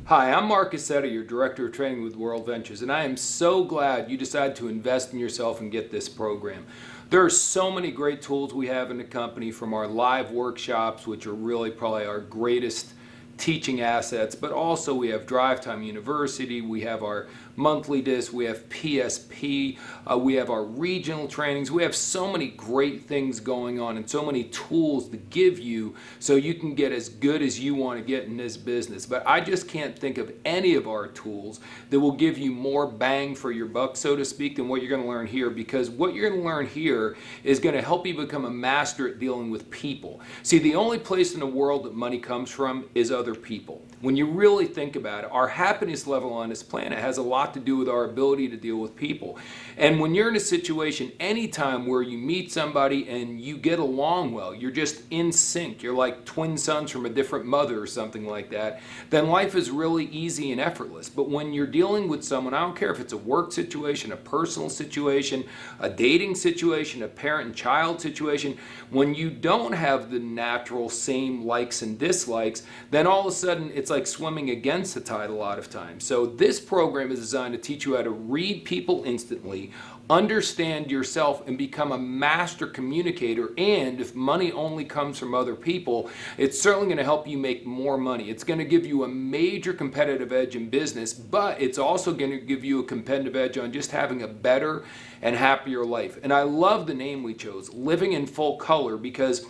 Hi, I'm Mark Casetta, your Director of Training with World Ventures, and I am so glad you decided to invest in yourself and get this program. There are so many great tools we have in the company, from our live workshops, which are really probably our greatest teaching assets, but also we have Drive Time University, we have our monthly disc, we have PSP, we have our regional trainings. We have so many great things going on and so many tools to give you so you can get as good as you want to get in this business. But I just can't think of any of our tools that will give you more bang for your buck, so to speak, than what you're going to learn here, because what you're going to learn here is going to help you become a master at dealing with people. See, the only place in the world that money comes from is other people. When you really think about it, our happiness level on this planet has a lot to do with our ability to deal with people. And when you're in a situation anytime where you meet somebody and you get along well, you're just in sync, you're like twin sons from a different mother or something like that, then life is really easy and effortless. But when you're dealing with someone, I don't care if it's a work situation, a personal situation, a dating situation, a parent and child situation, when you don't have the natural same likes and dislikes, then all of a sudden it's like swimming against the tide a lot of times. So this program is designed to teach you how to read people instantly, understand yourself, and become a master communicator. And if money only comes from other people, it's certainly going to help you make more money. It's going to give you a major competitive edge in business, but it's also going to give you a competitive edge on just having a better and happier life. And I love the name we chose, Living in Full Color, because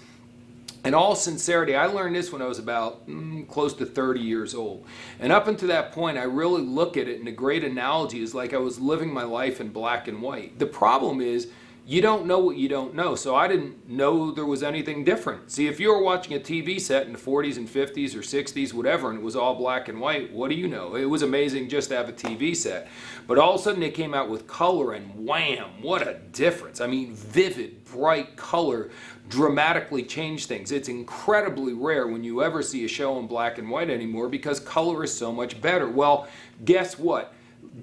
in all sincerity, I learned this when I was about close to 30 years old. And up until that point, I really look at it, and a great analogy is like I was living my life in black and white. The problem is, you don't know what you don't know. So I didn't know there was anything different. See, if you were watching a TV set in the 40s and 50s or 60s, whatever, and it was all black and white, what do you know? It was amazing just to have a TV set. But all of a sudden they came out with color, and wham, what a difference. I mean, vivid, bright color dramatically changed things. It's incredibly rare when you ever see a show in black and white anymore because color is so much better. Well, guess what?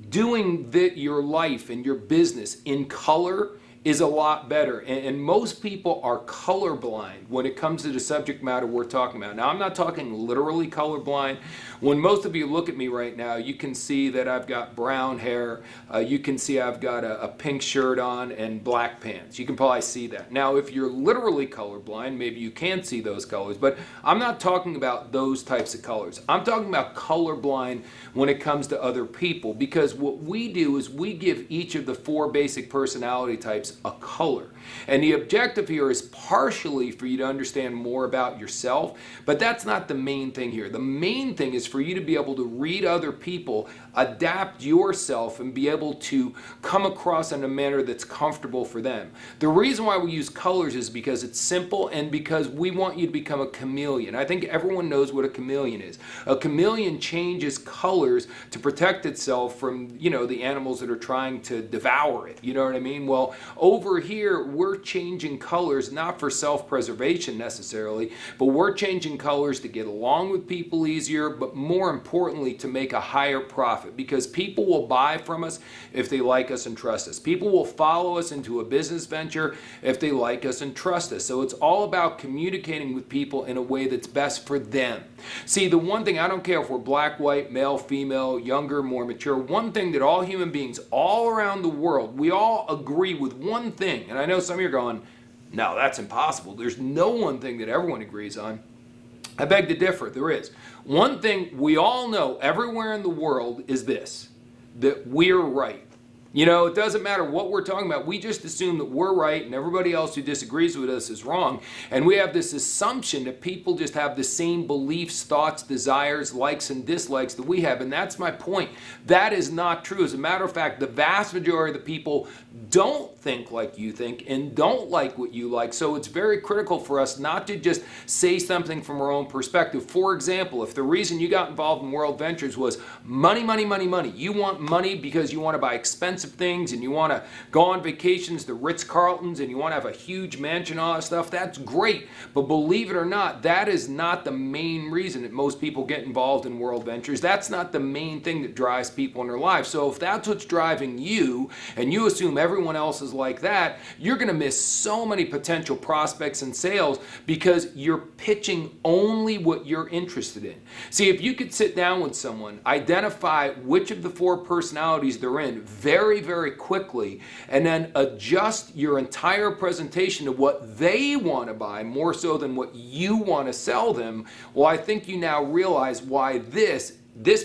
Doing your life and your business in color is a lot better, and most people are colorblind when it comes to the subject matter we're talking about. Now, I'm not talking literally colorblind. When most of you look at me right now, you can see that I've got brown hair, you can see I've got a pink shirt on and black pants. You can probably see that. Now, if you're literally colorblind, maybe you can't see those colors, but I'm not talking about those types of colors. I'm talking about colorblind when it comes to other people, because what we do is we give each of the 4 basic personality types a color. And the objective here is partially for you to understand more about yourself, but that's not the main thing here. The main thing is for you to be able to read other people, adapt yourself, and be able to come across in a manner that's comfortable for them. The reason why we use colors is because it's simple and because we want you to become a chameleon. I think everyone knows what a chameleon is. A chameleon changes colors to protect itself from, the animals that are trying to devour it. You know what I mean? Well, over here, we're changing colors not for self-preservation necessarily, but we're changing colors to get along with people easier, but more importantly, to make a higher profit, because people will buy from us if they like us and trust us. People will follow us into a business venture if they like us and trust us. So it's all about communicating with people in a way that's best for them. See, the one thing, I don't care if we're black, white, male, female, younger, more mature, one thing that all human beings all around the world, we all agree with one thing, and I know some of you are going, no, that's impossible. There's no one thing that everyone agrees on. I beg to differ, there is. One thing we all know everywhere in the world is this, that we're right. It doesn't matter what we're talking about. We just assume that we're right and everybody else who disagrees with us is wrong. And we have this assumption that people just have the same beliefs, thoughts, desires, likes, and dislikes that we have. And that's my point. That is not true. As a matter of fact, the vast majority of the people don't think like you think and don't like what you like. So it's very critical for us not to just say something from our own perspective. For example, if the reason you got involved in World Ventures was money, money, money, money, you want money because you want to buy expensive expensive things and you want to go on vacations to Ritz-Carltons and you want to have a huge mansion, all that stuff, that's great. But believe it or not, that is not the main reason that most people get involved in World Ventures. That's not the main thing that drives people in their lives. So if that's what's driving you and you assume everyone else is like that, you're going to miss so many potential prospects and sales because you're pitching only what you're interested in. See, if you could sit down with someone, identify which of the 4 personalities they're in very, very quickly, and then adjust your entire presentation to what they want to buy more so than what you want to sell them, well, I think you now realize why this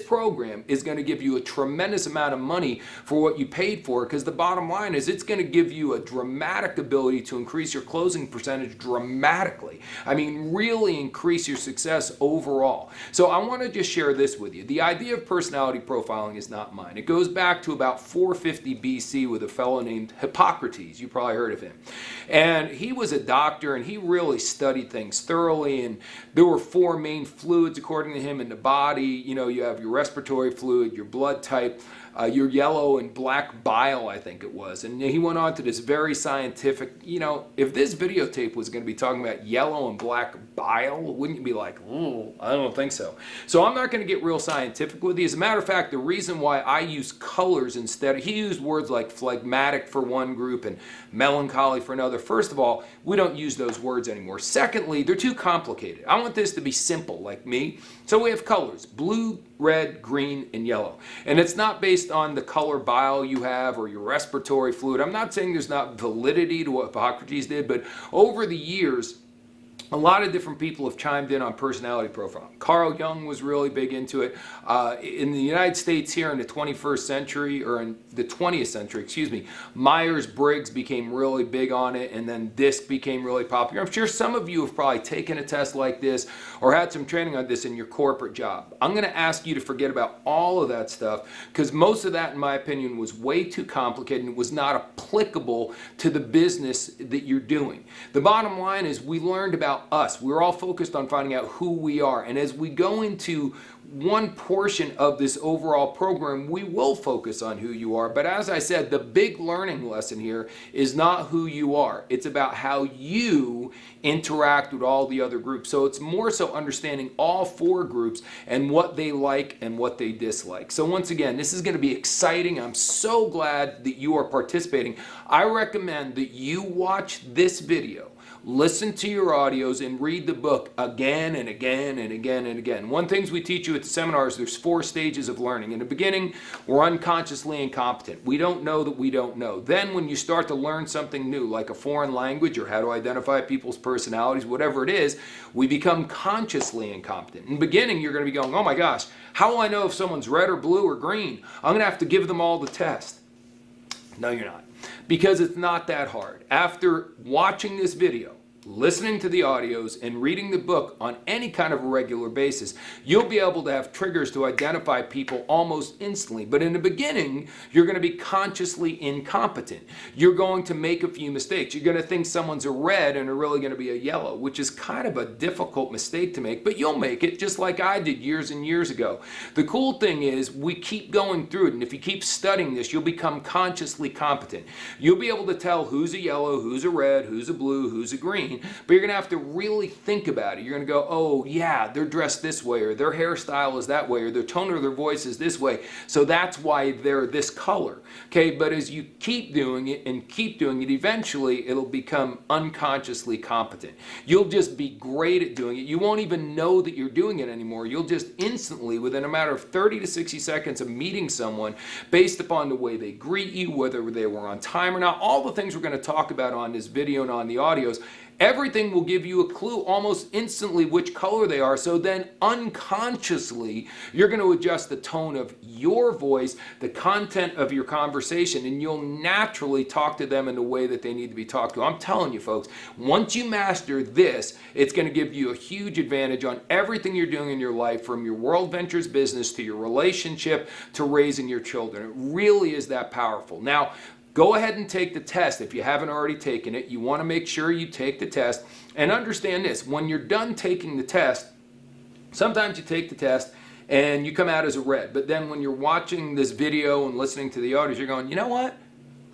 program is going to give you a tremendous amount of money for what you paid for, because the bottom line is it's going to give you a dramatic ability to increase your closing percentage dramatically. I mean, really increase your success overall. So I want to just share this with you. The idea of personality profiling is not mine. It goes back to about 450 BC with a fellow named Hippocrates. You probably heard of him. And he was a doctor and he really studied things thoroughly, and there were 4 main fluids according to him in the body. You have your respiratory fluid, your blood type, your yellow and black bile, I think it was. And he went on to this very scientific, if this videotape was going to be talking about yellow and black bile, wouldn't you be like, oh, I don't think so. So I'm not going to get real scientific with you. As a matter of fact, the reason why I use colors instead, he used words like phlegmatic for one group and melancholy for another. First of all, we don't use those words anymore. Secondly, they're too complicated. I want this to be simple, like me. So we have colors: blue, red, green, and yellow. And it's not based on the color bile you have or your respiratory fluid. I'm not saying there's not validity to what Hippocrates did, but over the years, a lot of different people have chimed in on personality profiling. Carl Jung was really big into it. In the United States here in the 21st century, or in the 20th century, excuse me, Myers-Briggs became really big on it, and then DISC became really popular. I'm sure some of you have probably taken a test like this or had some training on this in your corporate job. I'm going to ask you to forget about all of that stuff, because most of that, in my opinion, was way too complicated and was not applicable to the business that you're doing. The bottom line is we learned about us. We're all focused on finding out who we are. And as we go into one portion of this overall program, we will focus on who you are. But as I said, the big learning lesson here is not who you are. It's about how you interact with all the other groups. So it's more so understanding all 4 groups and what they like and what they dislike. So once again, this is going to be exciting. I'm so glad that you are participating. I recommend that you watch this video, listen to your audios, and read the book again and again and again and again. One thing we teach you at the seminars, there's 4 stages of learning. In the beginning, we're unconsciously incompetent. We don't know that we don't know. Then when you start to learn something new, like a foreign language or how to identify people's personalities, whatever it is, we become consciously incompetent. In the beginning, you're going to be going, oh my gosh, how will I know if someone's red or blue or green? I'm going to have to give them all the test. No, you're not. Because it's not that hard. After watching this video, listening to the audios, and reading the book on any kind of a regular basis, you'll be able to have triggers to identify people almost instantly. But in the beginning, you're going to be consciously incompetent. You're going to make a few mistakes. You're going to think someone's a red and they're really going to be a yellow, which is kind of a difficult mistake to make, but you'll make it just like I did years and years ago. The cool thing is we keep going through it, and if you keep studying this, you'll become consciously competent. You'll be able to tell who's a yellow, who's a red, who's a blue, who's a green, but you're going to have to really think about it. You're going to go, oh yeah, they're dressed this way, or their hairstyle is that way, or their tone of their voice is this way, so that's why they're this color. Okay, but as you keep doing it and keep doing it, eventually it'll become unconsciously competent. You'll just be great at doing it. You won't even know that you're doing it anymore. You'll just instantly, within a matter of 30 to 60 seconds of meeting someone, based upon the way they greet you, whether they were on time or not, all the things we're going to talk about on this video and on the audios, everything will give you a clue almost instantly which color they are. So then unconsciously, you're going to adjust the tone of your voice, the content of your conversation, and you'll naturally talk to them in the way that they need to be talked to. I'm telling you folks, once you master this, it's going to give you a huge advantage on everything you're doing in your life, from your World Ventures business to your relationship to raising your children. It really is that powerful. Now, go ahead and take the test if you haven't already taken it. You want to make sure you take the test. And understand this, when you're done taking the test, sometimes you take the test and you come out as a red. But then when you're watching this video and listening to the audios, you're going, you know what?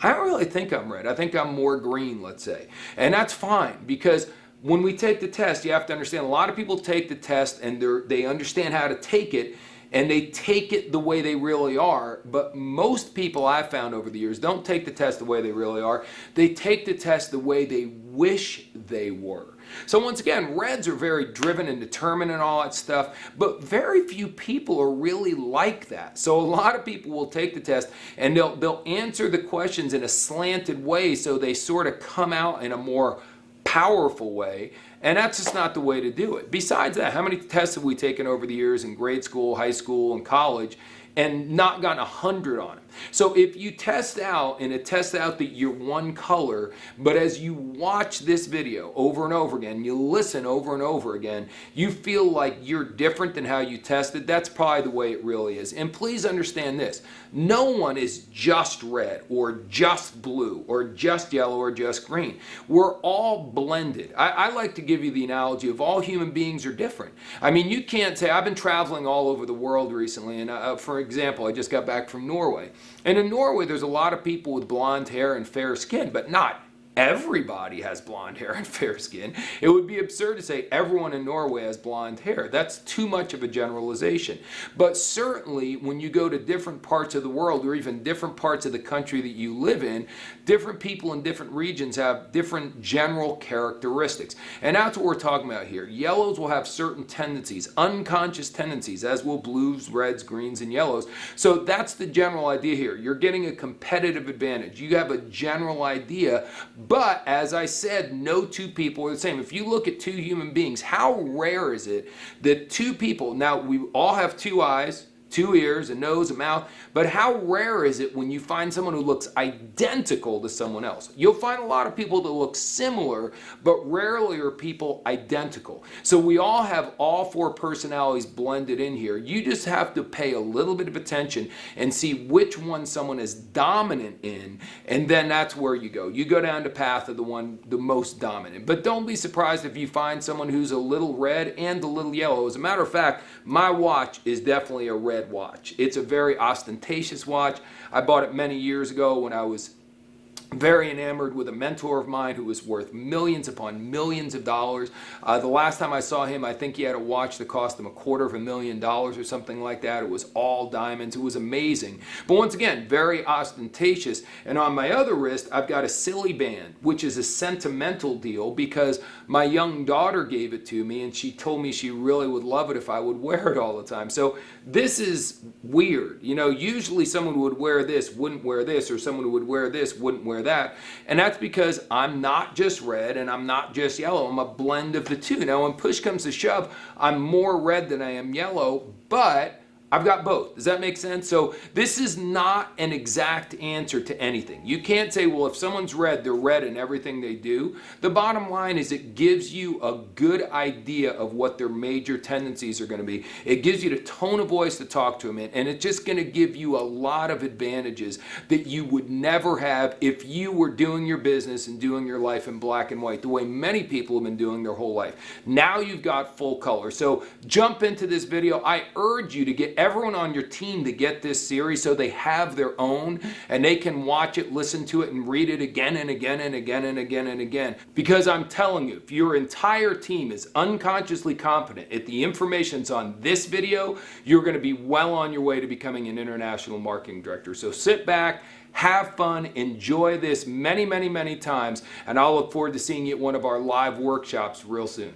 I don't really think I'm red. I think I'm more green, let's say. And that's fine, because when we take the test, you have to understand a lot of people take the test and they understand how to take it, and they take it the way they really are. But most people I've found over the years don't take the test the way they really are. They take the test the way they wish they were. So once again, reds are very driven and determined and all that stuff, but very few people are really like that. So a lot of people will take the test and they'll answer the questions in a slanted way, so they sort of come out in a more powerful way, and that's just not the way to do it. Besides that, how many tests have we taken over the years in grade school, high school, and college and not gotten 100 on them? So if you test out and it tests out that you're one color, but as you watch this video over and over again, you listen over and over again, you feel like you're different than how you tested, that's probably the way it really is. And please understand this, no one is just red or just blue or just yellow or just green. We're all blended. I like to give you the analogy of all human beings are different. I mean, you can't say, I've been traveling all over the world recently, and for example, I just got back from Norway. And in Norway, there's a lot of people with blonde hair and fair skin, but not everybody has blonde hair and fair skin. It would be absurd to say everyone in Norway has blonde hair. That's too much of a generalization. But certainly when you go to different parts of the world, or even different parts of the country that you live in, different people in different regions have different general characteristics. And that's what we're talking about here. Yellows will have certain tendencies, unconscious tendencies, as will blues, reds, greens, and yellows. So that's the general idea here. You're getting a competitive advantage. You have a general idea. But as I said, no two people are the same. If you look at two human beings, how rare is it that two people, now we all have two eyes, two ears, a nose, a mouth, but how rare is it when you find someone who looks identical to someone else? You'll find a lot of people that look similar, but rarely are people identical. So we all have all four personalities blended in here. You just have to pay a little bit of attention and see which one someone is dominant in, and then that's where you go. You go down the path of the most dominant. But don't be surprised if you find someone who's a little red and a little yellow. As a matter of fact, my watch is definitely a red watch. It's a very ostentatious watch. I bought it many years ago when I was very enamored with a mentor of mine who was worth millions upon millions of dollars. The last time I saw him, I think he had a watch that cost him $250,000 or something like that. It was all diamonds. It was amazing. But once again, very ostentatious. And on my other wrist, I've got a silly band, which is a sentimental deal because my young daughter gave it to me and she told me she really would love it if I would wear it all the time. So this is weird. You know, usually someone who would wear this wouldn't wear this, or someone who would wear this wouldn't wear that. And that's because I'm not just red and I'm not just yellow. I'm a blend of the two. Now when push comes to shove, I'm more red than I am yellow, but I've got both. Does that make sense? So this is not an exact answer to anything. You can't say, well, if someone's red, they're red in everything they do. The bottom line is it gives you a good idea of what their major tendencies are going to be. It gives you the tone of voice to talk to them in, and it's just going to give you a lot of advantages that you would never have if you were doing your business and doing your life in black and white, the way many people have been doing their whole life. Now you've got full color. So jump into this video. I urge you to get everyone on your team to get this series so they have their own and they can watch it, listen to it, and read it again and again and again and again and again. Because I'm telling you, if your entire team is unconsciously competent at the information's on this video, you're going to be well on your way to becoming an international marketing director. So sit back, have fun, enjoy this many, many, many times, and I'll look forward to seeing you at one of our live workshops real soon.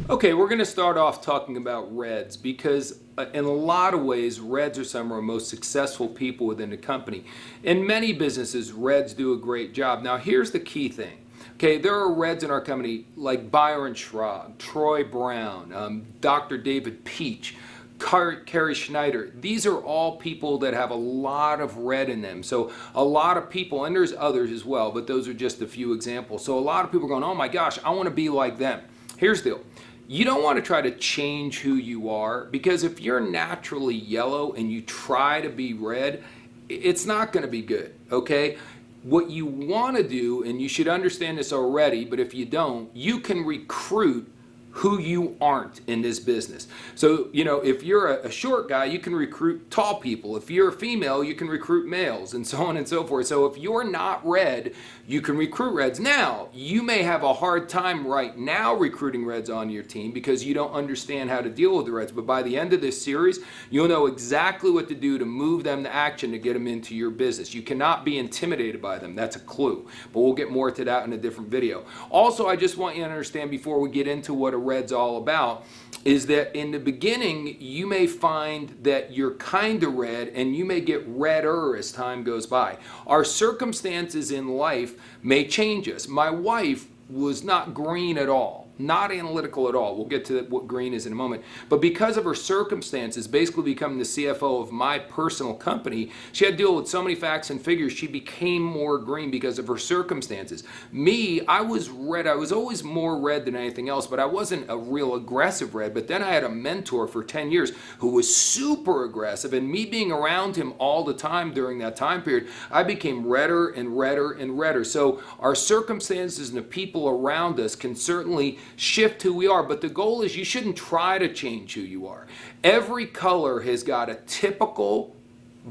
Okay, we're going to start off talking about reds because in a lot of ways, reds are some of our most successful people within the company. In many businesses, reds do a great job. Now, here's the key thing. Okay, there are reds in our company like Byron Schrag, Troy Brown, Dr. David Peach, Carrie Schneider. These are all people that have a lot of red in them. So a lot of people, and there's others as well, but those are just a few examples. So a lot of people are going, oh my gosh, I want to be like them. Here's the deal. You don't want to try to change who you are, because if you're naturally yellow and you try to be red, it's not going to be good, okay? What you want to do, and you should understand this already, but if you don't, you can recruit who you aren't in this business. So, you know, if you're a short guy, you can recruit tall people. If you're a female, you can recruit males, and so on and so forth. So if you're not red, you can recruit reds. Now, you may have a hard time right now recruiting reds on your team because you don't understand how to deal with the reds. But by the end of this series, you'll know exactly what to do to move them to action to get them into your business. You cannot be intimidated by them. That's a clue. But we'll get more to that in a different video. Also, I just want you to understand before we get into what a red's all about is that in the beginning you may find that you're kind of red and you may get redder as time goes by. Our circumstances in life may change us. My wife was not green at all, not analytical at all. We'll get to what green is in a moment. But because of her circumstances, basically becoming the CFO of my personal company, she had to deal with so many facts and figures, she became more green because of her circumstances. Me, I was red. I was always more red than anything else, but I wasn't a real aggressive red. But then I had a mentor for 10 years who was super aggressive, and me being around him all the time during that time period, I became redder and redder and redder. So our circumstances and the people around us can certainly shift who we are, but the goal is you shouldn't try to change who you are. Every color has got a typical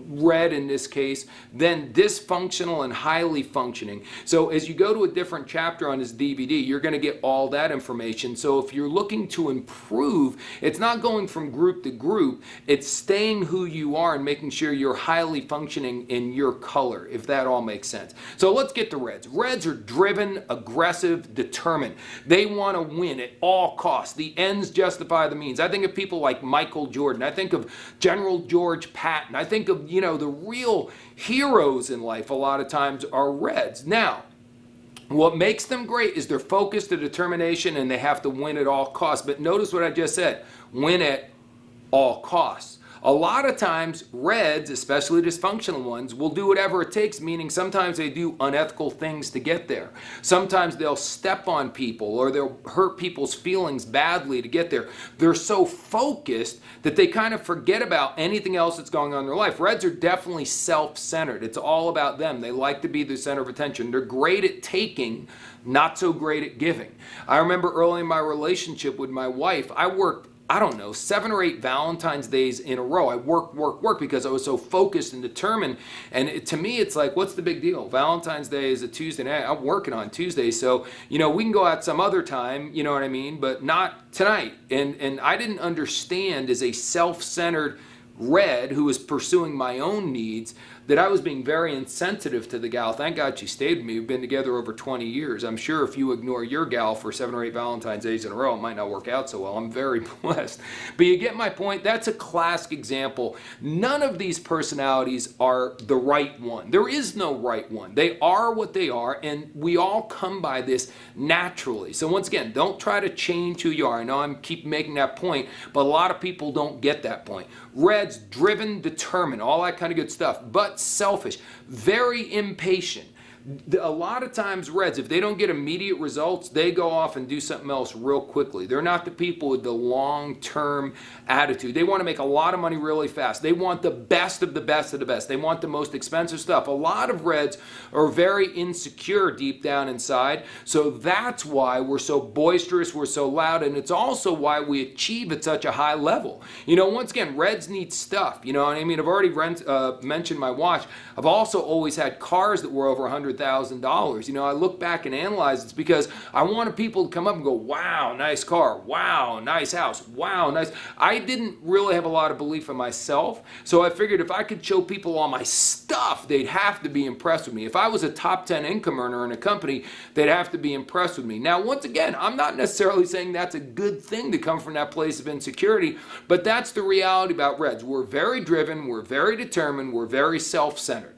red in this case, then dysfunctional and highly functioning. So as you go to a different chapter on this DVD, you're going to get all that information. So if you're looking to improve, it's not going from group to group, it's staying who you are and making sure you're highly functioning in your color, if that all makes sense. So let's get to reds. Reds are driven, aggressive, determined. They want to win at all costs. The ends justify the means. I think of people like Michael Jordan. I think of General George Patton. I think of, you know, the real heroes in life a lot of times are reds. Now, what makes them great is their focus, their determination, and they have to win at all costs. But notice what I just said, win at all costs. A lot of times, reds, especially dysfunctional ones, will do whatever it takes, meaning sometimes they do unethical things to get there. Sometimes they'll step on people or they'll hurt people's feelings badly to get there. They're so focused that they kind of forget about anything else that's going on in their life. Reds are definitely self-centered. It's all about them. They like to be the center of attention. They're great at taking, not so great at giving. I remember early in my relationship with my wife, I worked, I don't know, 7 or 8 Valentine's days in a row. I worked because I was so focused and determined. And to me, it's like, what's the big deal? Valentine's Day is a Tuesday night. I'm working on Tuesday. So, you know, we can go out some other time, you know what I mean? But not tonight. And I didn't understand as a self-centered red who was pursuing my own needs that I was being very insensitive to the gal. Thank God she stayed with me. We've been together over 20 years. I'm sure if you ignore your gal for 7 or 8 Valentine's days in a row, it might not work out so well. I'm very blessed. But you get my point. That's a classic example. None of these personalities are the right one. There is no right one. They are what they are, and we all come by this naturally. So once again, don't try to change who you are. I know I keep making that point, but a lot of people don't get that point. Reds, driven, determined, all that kind of good stuff, but selfish, very impatient. A lot of times reds, if they don't get immediate results, they go off and do something else real quickly. They're not the people with the long-term attitude. They want to make a lot of money really fast. They want the best of the best of the best. They want the most expensive stuff. A lot of reds are very insecure deep down inside, so that's why we're so boisterous, we're so loud, and it's also why we achieve at such a high level. You know, once again, reds need stuff. You know what I mean? I've already mentioned my watch. I've also always had cars that were over $100,000. You know, I look back and analyze it's because I wanted people to come up and go, wow, nice car, wow, nice house, wow, nice. I didn't really have a lot of belief in myself, so I figured if I could show people all my stuff, they'd have to be impressed with me. If I was a top 10 income earner in a company, they'd have to be impressed with me. Now, once again, I'm not necessarily saying that's a good thing to come from that place of insecurity, but that's the reality about reds. We're very driven, we're very determined, we're very self-centered.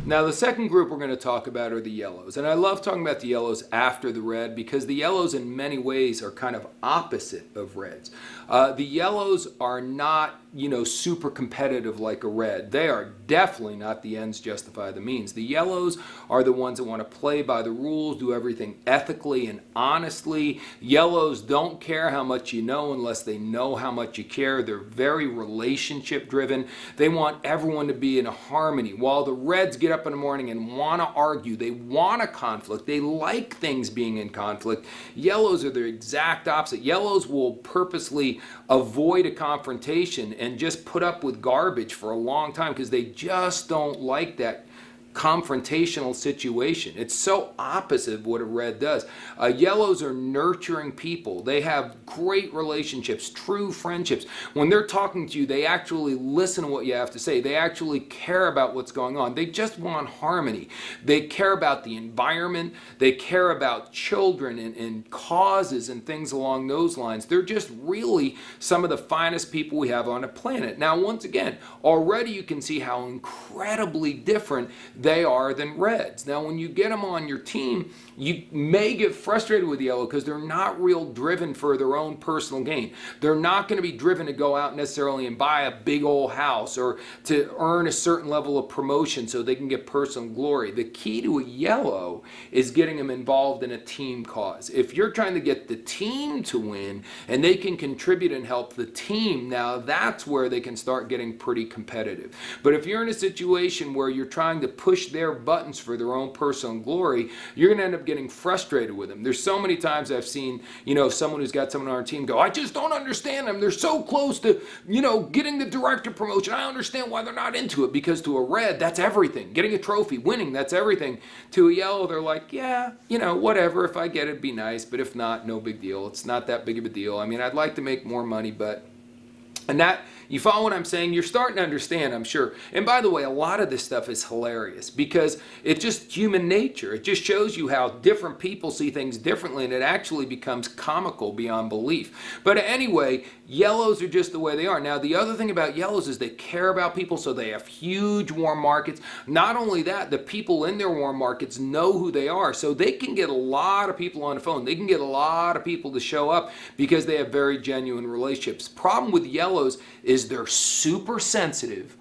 Now, the second group we're going to talk about are the yellows. And I love talking about the yellows after the red because the yellows in many ways are kind of opposite of reds. The yellows are not, you know, super competitive like a red. They are definitely not the ends justify the means. The yellows are the ones that want to play by the rules, do everything ethically and honestly. Yellows don't care how much you know unless they know how much you care. They're very relationship driven. They want everyone to be in a harmony. While the reds get up in the morning and want to argue. They want a conflict. They like things being in conflict. Yellows are the exact opposite. Yellows will purposely avoid a confrontation and just put up with garbage for a long time because they just don't like that confrontational situation. It's so opposite of what a red does. Yellows are nurturing people. They have great relationships, true friendships. When they're talking to you, they actually listen to what you have to say. They actually care about what's going on. They just want harmony. They care about the environment. They care about children and causes and things along those lines. They're just really some of the finest people we have on the planet. Now, once again, already you can see how incredibly different they are than reds. Now, when you get them on your team, you may get frustrated with yellow because they're not real driven for their own personal gain. They're not going to be driven to go out necessarily and buy a big old house or to earn a certain level of promotion so they can get personal glory. The key to a yellow is getting them involved in a team cause. If you're trying to get the team to win and they can contribute and help the team, now that's where they can start getting pretty competitive. But if you're in a situation where you're trying to push their buttons for their own personal glory, you're going to end up getting frustrated with them. There's so many times I've seen, someone who's got someone on our team go, I just don't understand them. They're so close to, getting the director promotion. I understand why they're not into it, because to a red, that's everything. Getting a trophy, winning, that's everything. To a yellow, they're like, yeah, whatever. If I get it, it'd be nice. But if not, no big deal. It's not that big of a deal. I mean, I'd like to make more money, but... And that, you follow what I'm saying? You're starting to understand, I'm sure. And by the way, a lot of this stuff is hilarious because it's just human nature. It just shows you how different people see things differently, and it actually becomes comical beyond belief. But anyway, yellows are just the way they are. Now, the other thing about yellows is they care about people, so they have huge warm markets. Not only that, the people in their warm markets know who they are, so they can get a lot of people on the phone. They can get a lot of people to show up because they have very genuine relationships. Problem with yellows is they're super sensitive,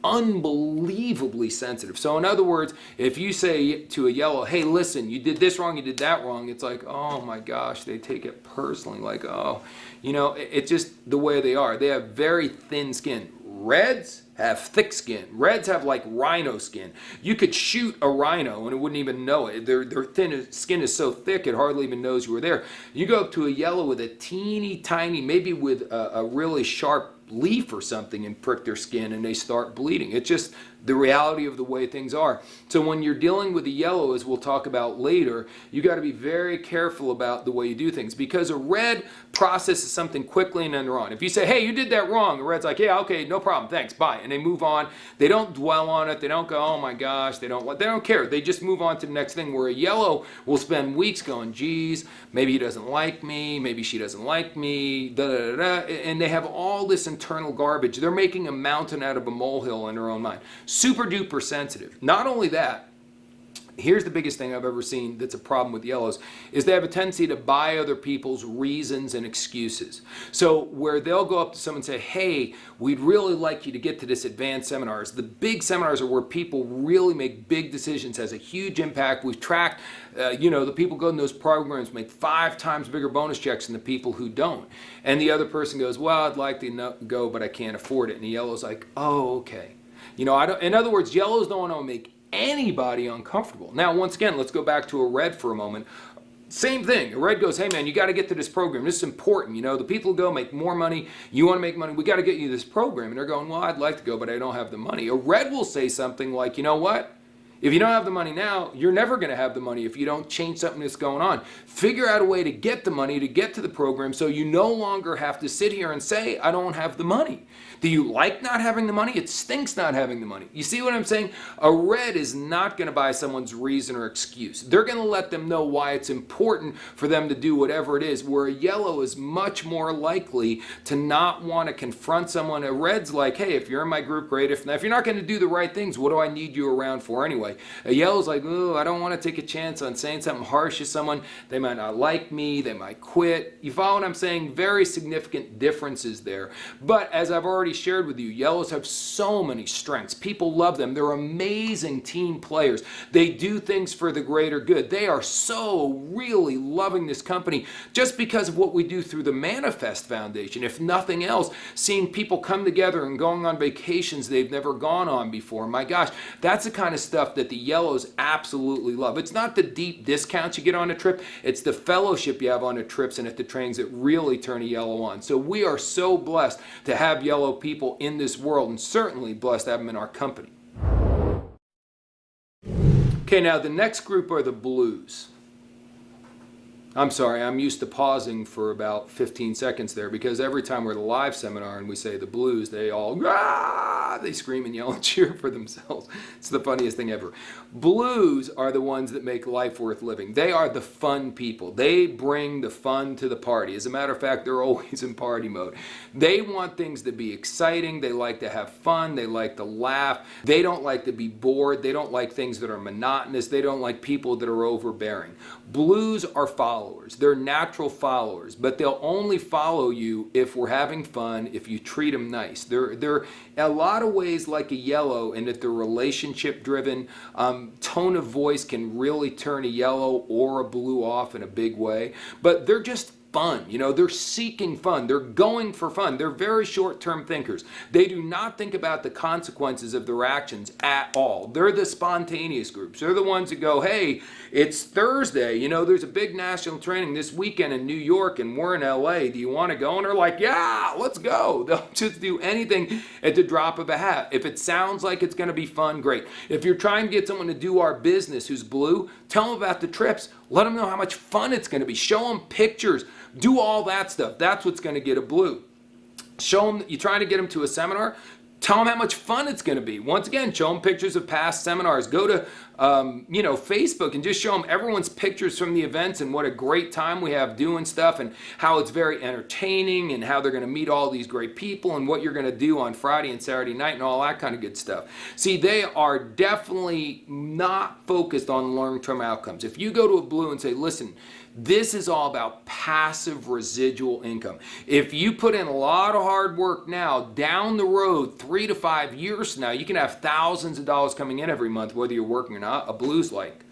unbelievably sensitive. So in other words, if you say to a yellow, hey, listen, you did this wrong, you did that wrong, it's like, oh my gosh, they take it personally, like, oh, it's just the way they are. They have very thin skin. Reds have thick skin. Reds have like rhino skin. You could shoot a rhino and it wouldn't even know it. Their thin skin is so thick it hardly even knows you were there. You go up to a yellow with a teeny tiny, maybe with a really sharp leaf or something, and prick their skin and they start bleeding. It's just the reality of the way things are. So when you're dealing with the yellow, as we'll talk about later, you got to be very careful about the way you do things, because a red processes something quickly and then they're on. If you say, hey, you did that wrong, the red's like, yeah, okay, no problem, thanks, bye, and they move on. They don't dwell on it. They don't go, oh my gosh, they don't care. They just move on to the next thing, where a yellow will spend weeks going, geez, maybe he doesn't like me, maybe she doesn't like me, da da da da, and they have all this internal garbage. They're making a mountain out of a molehill in their own mind. Super duper sensitive. Not only that, here's the biggest thing I've ever seen that's a problem with yellows, is they have a tendency to buy other people's reasons and excuses. So where they'll go up to someone and say, hey, we'd really like you to get to this advanced seminars. The big seminars are where people really make big decisions, has a huge impact. We've tracked, the people go in those programs make 5 times bigger bonus checks than the people who don't. And the other person goes, well, I'd like to go, but I can't afford it. And the yellow's like, oh, okay. In other words, yellows don't want to make anybody uncomfortable. Now, once again, let's go back to a red for a moment. Same thing. A red goes, hey man, you got to get to this program. This is important. The people go make more money. You want to make money. We got to get you this program. And they're going, well, I'd like to go, but I don't have the money. A red will say something like, you know what? If you don't have the money now, you're never going to have the money if you don't change something that's going on. Figure out a way to get the money to get to the program so you no longer have to sit here and say, I don't have the money. Do you like not having the money? It stinks not having the money. You see what I'm saying? A red is not going to buy someone's reason or excuse. They're going to let them know why it's important for them to do whatever it is, where a yellow is much more likely to not want to confront someone. A red's like, hey, if you're in my group, great. If you're not going to do the right things, what do I need you around for anyway? A yellow's like, oh, I don't want to take a chance on saying something harsh to someone. They might not like me. They might quit. You follow what I'm saying? Very significant differences there. But as I've already shared with you, yellows have so many strengths. People love them. They're amazing team players. They do things for the greater good. They are so really loving this company just because of what we do through the Manifest Foundation. If nothing else, seeing people come together and going on vacations they've never gone on before. My gosh, that's the kind of stuff that the yellows absolutely love. It's not the deep discounts you get on a trip, it's the fellowship you have on the trips and at the trainings that really turn a yellow on. So we are so blessed to have yellow people in this world, and certainly blessed to have them in our company. Okay, now the next group are the blues. I'm sorry, I'm used to pausing for about 15 seconds there, because every time we're at a live seminar and we say the blues, they all, they scream and yell and cheer for themselves. It's the funniest thing ever. Blues are the ones that make life worth living. They are the fun people. They bring the fun to the party. As a matter of fact, they're always in party mode. They want things to be exciting. They like to have fun. They like to laugh. They don't like to be bored. They don't like things that are monotonous. They don't like people that are overbearing. Blues are followers. They're natural followers, but they'll only follow you if we're having fun, if you treat them nice. They're a lot of ways like a yellow in that they're relationship driven. Tone of voice can really turn a yellow or a blue off in a big way, but they're just fun. You know, they're seeking fun. They're going for fun. They're very short-term thinkers. They do not think about the consequences of their actions at all. They're the spontaneous groups. They're the ones that go, hey, it's Thursday. You know, there's a big national training this weekend in New York and we're in LA. Do you want to go? And they're like, yeah, let's go. They'll just do anything at the drop of a hat. If it sounds like it's going to be fun, great. If you're trying to get someone to do our business who's blue, tell them about the trips. Let them know how much fun it's going to be. Show them pictures. Do all that stuff. That's what's going to get a blue. Show them that you're trying to get them to a seminar. Tell them how much fun it's going to be. Once again, show them pictures of past seminars. Go to Facebook and just show them everyone's pictures from the events and what a great time we have doing stuff and how it's very entertaining and how they're going to meet all these great people and what you're going to do on Friday and Saturday night and all that kind of good stuff. See, they are definitely not focused on long-term outcomes. If you go to a blue and say, listen, this is all about passive residual income. If you put in a lot of hard work now, down the road, 3 to 5 years from now, you can have thousands of dollars coming in every month, whether you're working or not. A blue's like.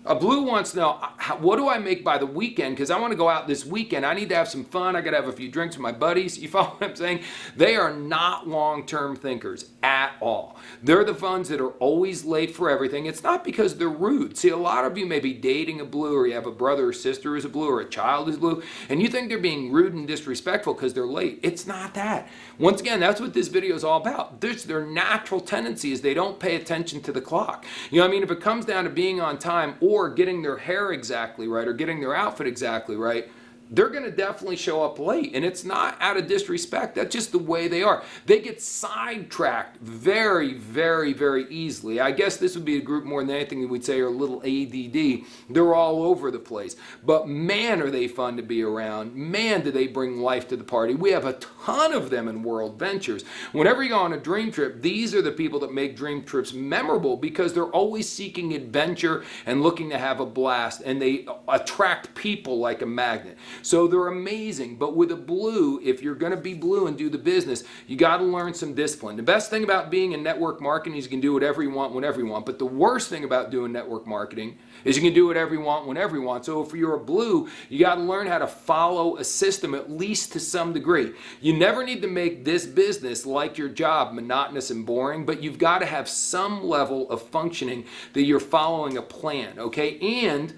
A blue wants to know, what do I make by the weekend? Because I want to go out this weekend. I need to have some fun. I got to have a few drinks with my buddies. You follow what I'm saying? They are not long-term thinkers at all. They're the ones that are always late for everything. It's not because they're rude. See, a lot of you may be dating a blue, or you have a brother or sister who's a blue, or a child who's blue, and you think they're being rude and disrespectful because they're late. It's not that. Once again, that's what this video is all about. Their natural tendency is they don't pay attention to the clock. You know what I mean? If it comes down to being on time or getting their hair exactly right or getting their outfit exactly right, they're going to definitely show up late. And it's not out of disrespect. That's just the way they are. They get sidetracked very, very, very easily. I guess this would be a group more than anything that we'd say are a little ADD. They're all over the place. But man, are they fun to be around. Man, do they bring life to the party. We have a ton of them in World Ventures. Whenever you go on a dream trip, these are the people that make dream trips memorable because they're always seeking adventure and looking to have a blast. And they attract people like a magnet. So they're amazing, but with a blue, if you're going to be blue and do the business, you got to learn some discipline. The best thing about being in network marketing is you can do whatever you want, whenever you want, but the worst thing about doing network marketing is you can do whatever you want, whenever you want. So if you're a blue, you got to learn how to follow a system, at least to some degree. You never need to make this business, like your job, monotonous and boring, but you've got to have some level of functioning that you're following a plan, okay? And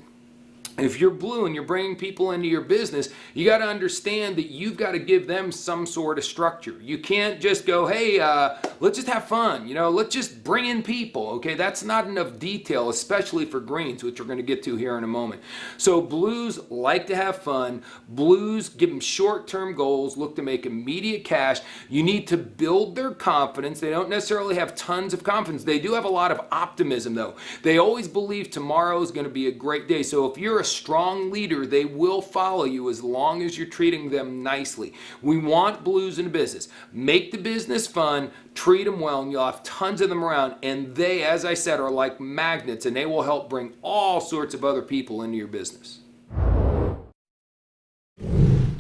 if you're blue and you're bringing people into your business, you got to understand that you've got to give them some sort of structure. You can't just go, hey, let's just have fun. You know, let's just bring in people. Okay, that's not enough detail, especially for greens, which we're going to get to here in a moment. So blues like to have fun. Blues give them short-term goals, look to make immediate cash. You need to build their confidence. They don't necessarily have tons of confidence. They do have a lot of optimism, though. They always believe tomorrow is going to be a great day. So if you're a strong leader, they will follow you as long as you're treating them nicely. We want blues in the business. Make the business fun, treat them well, and you'll have tons of them around. And they, as I said, are like magnets, and they will help bring all sorts of other people into your business.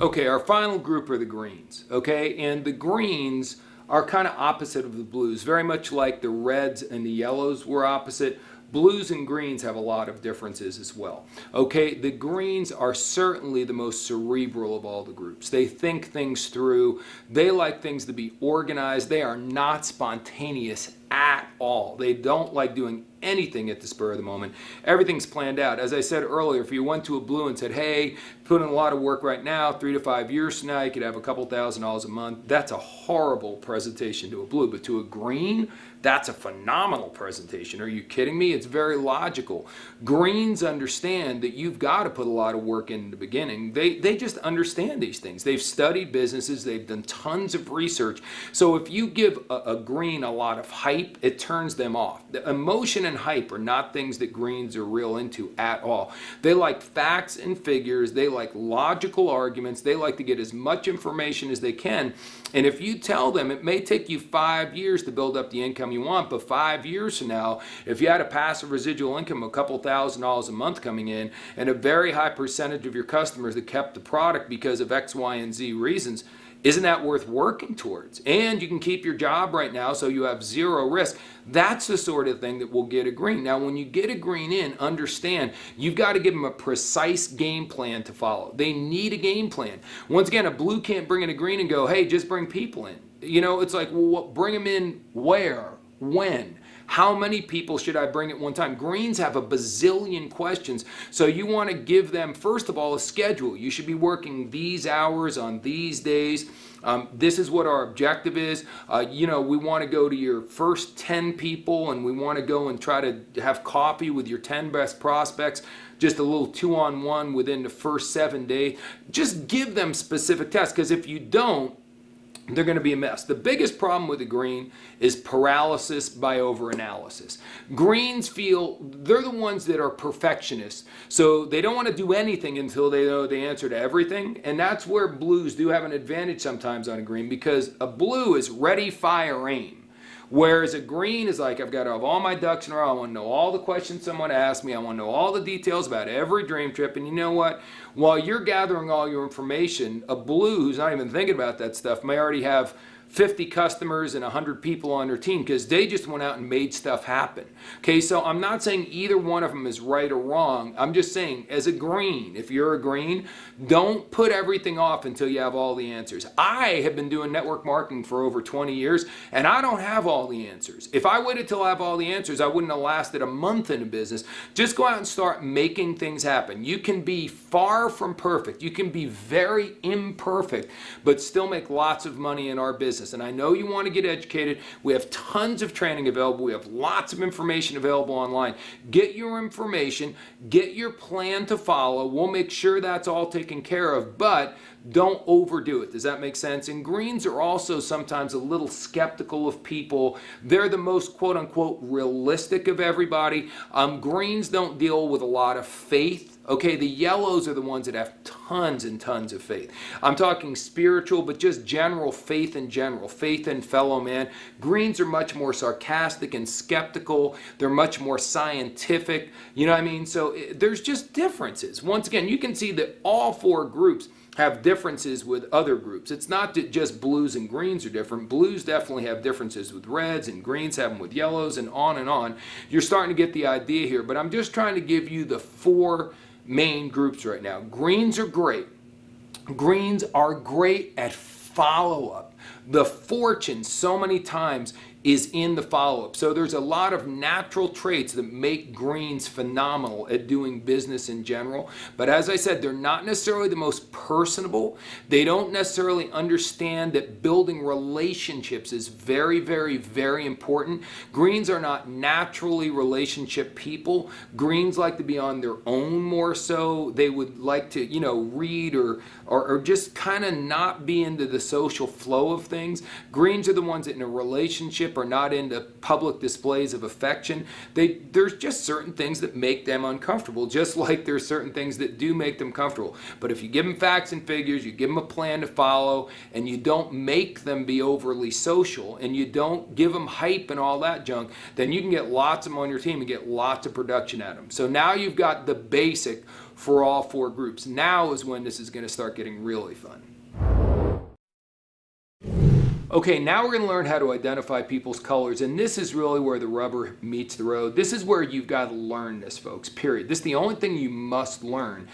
Okay, our final group are the greens, okay? And the greens are kind of opposite of the blues, very much like the reds and the yellows were opposite. Blues and greens have a lot of differences as well. Okay, the greens are certainly the most cerebral of all the groups. They think things through. They like things to be organized. They are not spontaneous at all. They don't like doing anything at the spur of the moment. Everything's planned out. As I said earlier, if you went to a blue and said, hey, put in a lot of work right now, 3 to 5 years from now, you could have a couple $1,000s a month, that's a horrible presentation to a blue. But to a green, that's a phenomenal presentation. Are you kidding me? It's very logical. Greens understand that you've got to put a lot of work in the beginning. They just understand these things. They've studied businesses. They've done tons of research. So if you give a green a lot of hype, it turns them off. The emotion and hype are not things that greens are real into at all. They like facts and figures. They like logical arguments. They like to get as much information as they can. And if you tell them it may take you 5 years to build up the income you want, but 5 years from now, if you had a passive residual income of a couple $1,000s a month coming in and a very high percentage of your customers that kept the product because of X, Y, and Z reasons, isn't that worth working towards? And you can keep your job right now so you have zero risk. That's the sort of thing that will get a green. Now, when you get a green in, understand you've got to give them a precise game plan to follow. They need a game plan. Once again, a blue can't bring in a green and go, hey, just bring people in. You know, it's like, well, bring them in where? When? How many people should I bring at one time? Greens have a bazillion questions. So you want to give them, first of all, a schedule. You should be working these hours on these days. This is what our objective is. You know, we want to go to your first 10 people and we want to go and try to have coffee with your 10 best prospects. Just a little 2-on-1 within the first 7 days. Just give them specific tasks, because if you don't, they're going to be a mess. The biggest problem with a green is paralysis by overanalysis. Greens feel they're the ones that are perfectionists, so they don't want to do anything until they know the answer to everything. And that's where blues do have an advantage sometimes on a green, because a blue is ready, fire, aim. Whereas a green is like, I've got to have all my ducks in a row. I want to know all the questions someone asked me. I want to know all the details about every dream trip. And you know what? While you're gathering all your information, a blue who's not even thinking about that stuff may already have 50 customers and 100 people on their team, because they just went out and made stuff happen. Okay, so I'm not saying either one of them is right or wrong. I'm just saying, as a green, if you're a green, don't put everything off until you have all the answers. I have been doing network marketing for over 20 years, and I don't have all the answers. If I waited till I have all the answers, I wouldn't have lasted a month in a business. Just go out and start making things happen. You can be far from perfect. You can be very imperfect, but still make lots of money in our business. And I know you want to get educated. We have tons of training available. We have lots of information available online. Get your information, get your plan to follow. We'll make sure that's all taken care of, but don't overdo it. Does that make sense? And greens are also sometimes a little skeptical of people. They're the most quote unquote realistic of everybody. Greens don't deal with a lot of faith. Okay, the yellows are the ones that have tons and tons of faith. I'm talking spiritual, but just general faith in general, faith in fellow man. Greens are much more sarcastic and skeptical. They're much more scientific. You know what I mean? So there's just differences. Once again, you can see that all four groups have differences with other groups. It's not that just blues and greens are different. Blues definitely have differences with reds, and greens have them with yellows, and on and on. You're starting to get the idea here, but I'm just trying to give you the four main groups right now. Greens are great. Greens are great at follow-up. The fortune so many times is in the follow-up. So there's a lot of natural traits that make greens phenomenal at doing business in general. But as I said, they're not necessarily the most personable. They don't necessarily understand that building relationships is very, very, very important. Greens are not naturally relationship people. Greens like to be on their own more so. They would like to, you know, read or just kind of not be into the social flow of things. Greens are the ones that in a relationship are not into public displays of affection. There's just certain things that make them uncomfortable, just like there's certain things that do make them comfortable. But if you give them facts and figures, you give them a plan to follow, and you don't make them be overly social, and you don't give them hype and all that junk, then you can get lots of them on your team and get lots of production at them. So now you've got the basic for all four groups. Now is when this is going to start getting really fun. Okay, now we're going to learn how to identify people's colors, and this is really where the rubber meets the road. This is where you've got to learn this, folks, period. This is the only thing you must learn,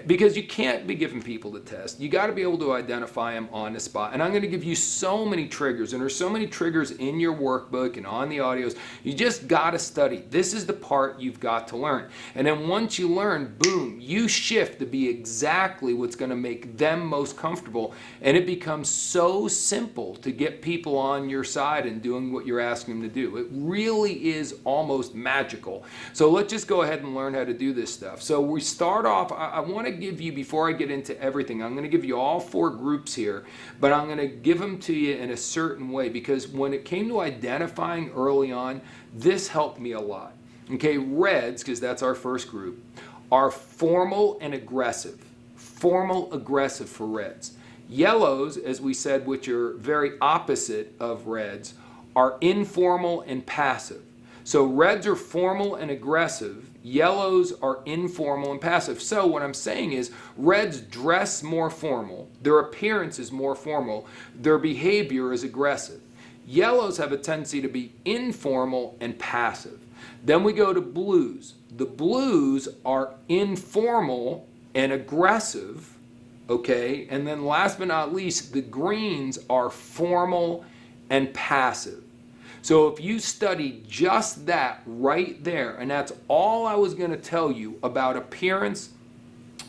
because you can't be giving people the test. You got to be able to identify them on the spot, and I'm going to give you so many triggers, and there's so many triggers in your workbook and on the audios. You just got to study. This is the part you've got to learn, and then once you learn, boom, you shift to be exactly what's going to make them most comfortable, and it becomes so simple to get people on your side and doing what you're asking them to do. It really is almost magical. So let's just go ahead and learn how to do this stuff. So we start off, I want to give you, before I get into everything, I'm going to give you all 4 groups here, but I'm going to give them to you in a certain way, because when it came to identifying early on, this helped me a lot. Okay, reds, because that's our first group, are formal and aggressive. Formal, aggressive for reds. Yellows, as we said, which are very opposite of reds, are informal and passive. So reds are formal and aggressive. Yellows are informal and passive. So what I'm saying is reds dress more formal. Their appearance is more formal. Their behavior is aggressive. Yellows have a tendency to be informal and passive. Then we go to blues. The blues are informal and aggressive. Okay, and then last but not least, the greens are formal and passive. So if you study just that right there, and that's all I was going to tell you about appearance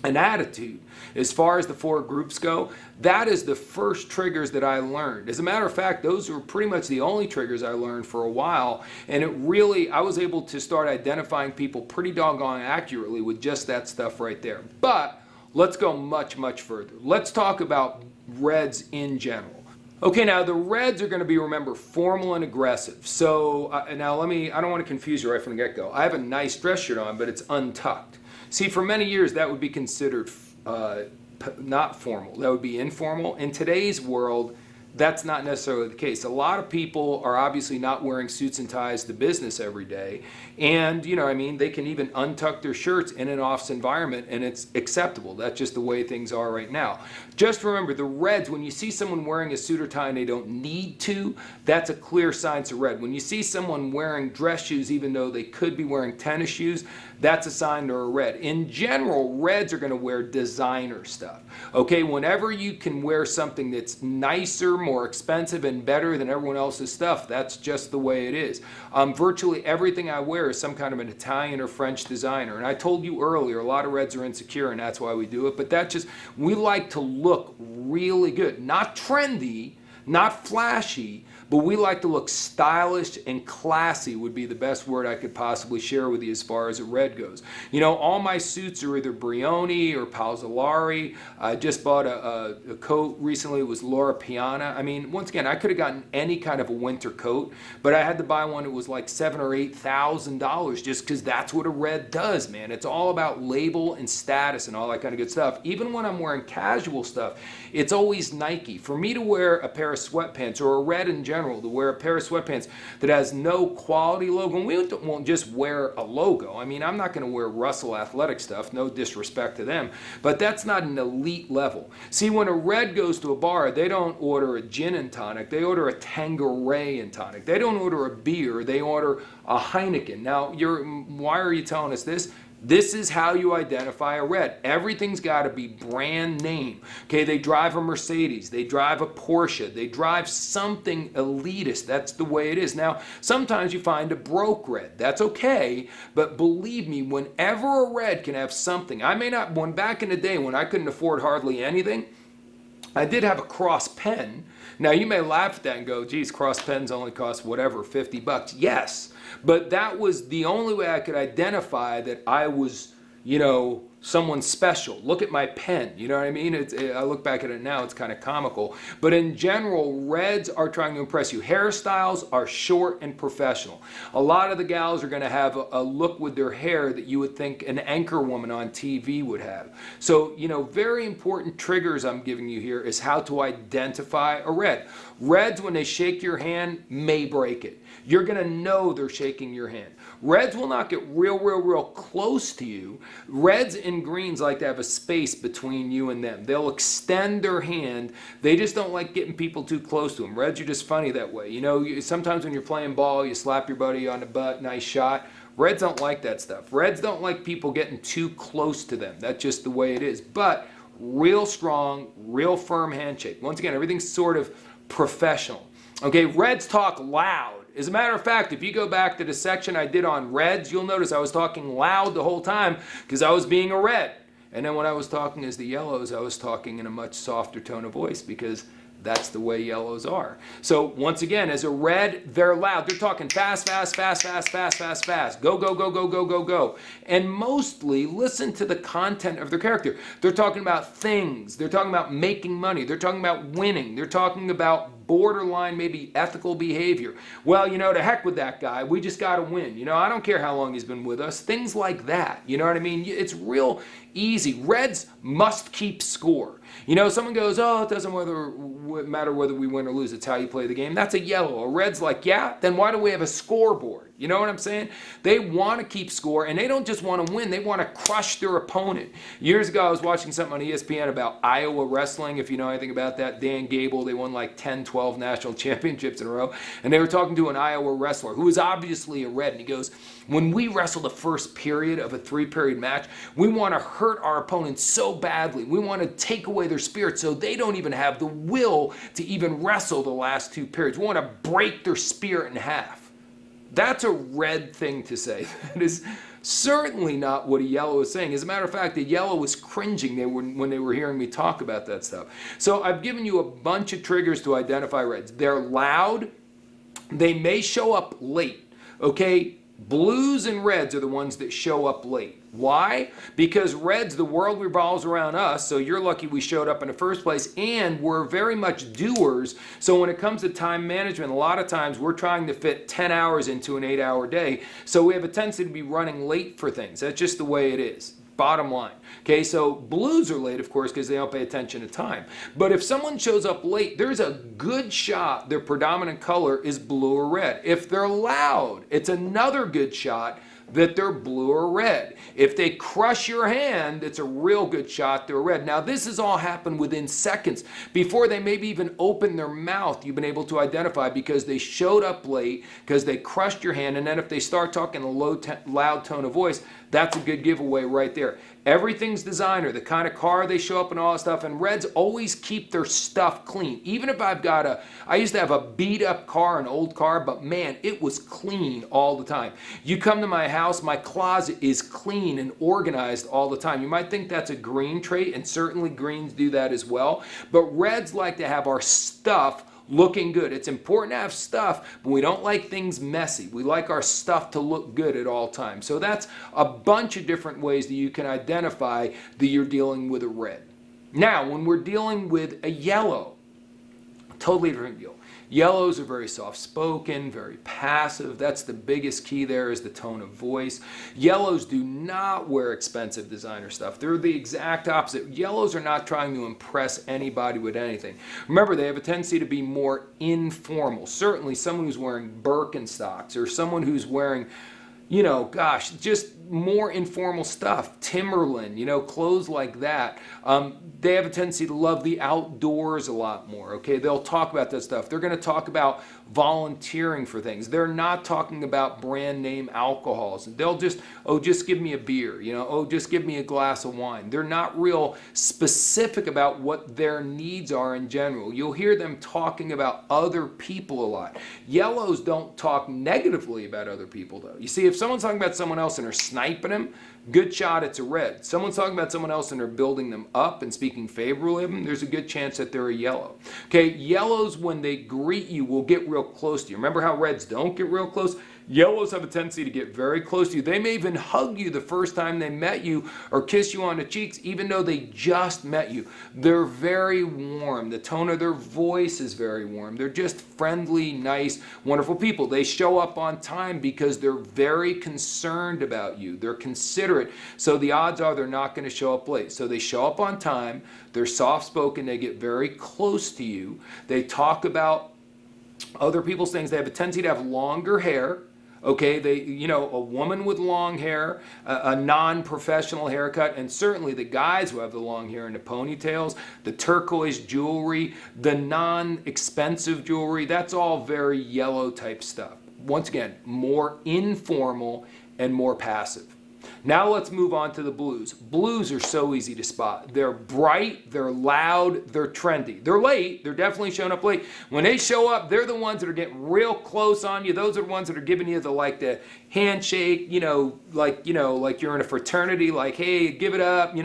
and attitude, as far as the 4 groups go, that is the first triggers that I learned. As a matter of fact, those were pretty much the only triggers I learned for a while, and it really, I was able to start identifying people pretty doggone accurately with just that stuff right there. But let's go much, much further. Let's talk about reds in general. Okay, now the reds are going to be, remember, formal and aggressive. So now I don't want to confuse you right from the get-go. I have a nice dress shirt on, but it's untucked. See, for many years that would be considered not formal. That would be informal. In today's world, that's not necessarily the case. A lot of people are obviously not wearing suits and ties to business every day. And, you know, I mean, they can even untuck their shirts in an office environment and it's acceptable. That's just the way things are right now. Just remember, the reds, when you see someone wearing a suit or tie and they don't need to, that's a clear sign it's a red. When you see someone wearing dress shoes even though they could be wearing tennis shoes, that's a sign they're a red. In general, reds are going to wear designer stuff. Okay, whenever you can wear something that's nicer, more expensive, and better than everyone else's stuff, that's just the way it is. Virtually everything I wear is some kind of an Italian or French designer. And I told you earlier, a lot of reds are insecure, and that's why we do it. But that's just, we like to look really good. Not trendy, not flashy, but we like to look stylish and classy would be the best word I could possibly share with you as far as a red goes. You know, all my suits are either Brioni or Palzolari. I just bought a coat recently. It was Loro Piana. I mean, once again, I could have gotten any kind of a winter coat, but I had to buy one that was like $7,000 or $8,000 just because that's what a red does, man. It's all about label and status and all that kind of good stuff. Even when I'm wearing casual stuff, it's always Nike. For me to wear a pair of sweatpants or a red in general, to wear a pair of sweatpants that has no quality logo, and we won't just wear a logo. I mean, I'm not going to wear Russell Athletic stuff, no disrespect to them, but that's not an elite level. See, when a red goes to a bar, they don't order a gin and tonic, they order a Tanqueray and tonic. They don't order a beer, they order a Heineken. Now, why are you telling us this? This is how you identify a red. Everything's got to be brand name. Okay, they drive a Mercedes, they drive a Porsche, they drive something elitist. That's the way it is. Now, sometimes you find a broke red. That's okay, but believe me, whenever a red can have something, back in the day when I couldn't afford hardly anything, I did have a Cross pen. Now, you may laugh at that and go, geez, Cross pens only cost whatever, $50. Yes, but that was the only way I could identify that I was, you know, someone special. Look at my pen, you know what I mean? I look back at it now, it's kind of comical. But in general, reds are trying to impress you. Hairstyles are short and professional. A lot of the gals are going to have a look with their hair that you would think an anchor woman on TV would have. So, you know, very important triggers I'm giving you here is how to identify a red. Reds, when they shake your hand, may break it. You're going to know they're shaking your hand. Reds will not get real close to you. Reds in and greens like to have a space between you and them. They'll extend their hand. They just don't like getting people too close to them. Reds are just funny that way. You know, sometimes when you're playing ball, you slap your buddy on the butt, nice shot. Reds don't like that stuff. Reds don't like people getting too close to them. That's just the way it is. But real strong, real firm handshake. Once again, everything's sort of professional. Okay, Reds talk loud. As a matter of fact, if you go back to the section I did on Reds, you'll notice I was talking loud the whole time because I was being a Red. And then when I was talking as the Yellows, I was talking in a much softer tone of voice because that's the way Yellows are. So once again, as a Red, they're loud. They're talking fast, fast, fast, fast, fast, fast, fast. Go, go, go, go, go, go, go. And mostly listen to the content of their character. They're talking about things. They're talking about making money. They're talking about winning. They're talking about borderline maybe ethical behavior. Well, you know, to heck with that guy. We just got to win. You know, I don't care how long he's been with us. Things like that. You know what I mean? It's real easy. Reds must keep score. You know, someone goes, oh, it doesn't matter whether we win or lose. It's how you play the game. That's a Yellow. A Red's like, yeah, then why do we have a scoreboard? You know what I'm saying? They want to keep score, and they don't just want to win. They want to crush their opponent. Years ago, I was watching something on ESPN about Iowa wrestling, if you know anything about that. Dan Gable, they won like 10, 12 national championships in a row, and they were talking to an Iowa wrestler who was obviously a Red, and he goes, when we wrestle the first period of a 3-period match, we want to hurt our opponents so badly. We want to take away their spirit so they don't even have the will to even wrestle the last 2 periods. We want to break their spirit in half. That's a Red thing to say. That is certainly not what a Yellow is saying. As a matter of fact, the Yellow was cringing when they were hearing me talk about that stuff. So I've given you a bunch of triggers to identify Reds. They're loud. They may show up late. Okay? Blues and Reds are the ones that show up late. Why? Because Reds, the world revolves around us, so you're lucky we showed up in the first place, and we're very much doers. So when it comes to time management, a lot of times we're trying to fit 10 hours into an 8-hour day, so we have a tendency to be running late for things. That's just the way it is. Bottom line. Okay, so Blues are late, of course, because they don't pay attention to time. But if someone shows up late, there's a good shot their predominant color is blue or red. If they're loud, it's another good shot that they're blue or red. If they crush your hand, it's a real good shot they're red. Now, this has all happened within seconds. Before they maybe even open their mouth, you've been able to identify because they showed up late, because they crushed your hand, and then if they start talking a loud tone of voice, that's a good giveaway right there. Everything's designer, the kind of car they show up and all that stuff, and Reds always keep their stuff clean. Even if I used to have a beat up car, an old car, but man, it was clean all the time. You come to my house, my closet is clean and organized all the time. You might think that's a green trait, and certainly greens do that as well, but Reds like to have our stuff looking good. It's important to have stuff, but we don't like things messy. We like our stuff to look good at all times. So that's a bunch of different ways that you can identify that you're dealing with a Red. Now, when we're dealing with a Yellow, totally different deal. Yellows are very soft-spoken, very passive. That's the biggest key there is the tone of voice. Yellows do not wear expensive designer stuff. They're the exact opposite. Yellows are not trying to impress anybody with anything. Remember, they have a tendency to be more informal. Certainly someone who's wearing Birkenstocks or someone who's wearing, you know, gosh, just more informal stuff. Timberland, you know, clothes like that. They have a tendency to love the outdoors a lot more, okay? They'll talk about that stuff. They're going to talk about volunteering for things. They're not talking about brand name alcohols. They'll just, oh, just give me a beer, you know, oh, just give me a glass of wine. They're not real specific about what their needs are in general. You'll hear them talking about other people a lot. Yellows don't talk negatively about other people, though. You see, if someone's talking about someone else and they're sniping them, good shot it's a Red. Someone's talking about someone else and they're building them up and speaking favorably of them, there's a good chance that they're a Yellow. Okay, Yellows, when they greet you, will get real close to you. Remember how Reds don't get real close? Yellows have a tendency to get very close to you. They may even hug you the first time they met you or kiss you on the cheeks, even though they just met you. They're very warm. The tone of their voice is very warm. They're just friendly, nice, wonderful people. They show up on time because they're very concerned about you. They're considerate. So the odds are they're not going to show up late. So they show up on time. They're soft-spoken. They get very close to you. They talk about other people's things. They have a tendency to have longer hair. Okay, a woman with long hair, a non-professional haircut, and certainly the guys who have the long hair and the ponytails, the turquoise jewelry, the non-expensive jewelry, that's all very yellow type stuff. Once again, more informal and more passive. Now let's move on to the blues. Blues are so easy to spot. They're bright, they're loud, they're trendy. They're late, they're definitely showing up late. When they show up, they're the ones that are getting real close on you. Those are the ones that are giving you the handshake, like you're in a fraternity, like, hey, give it up,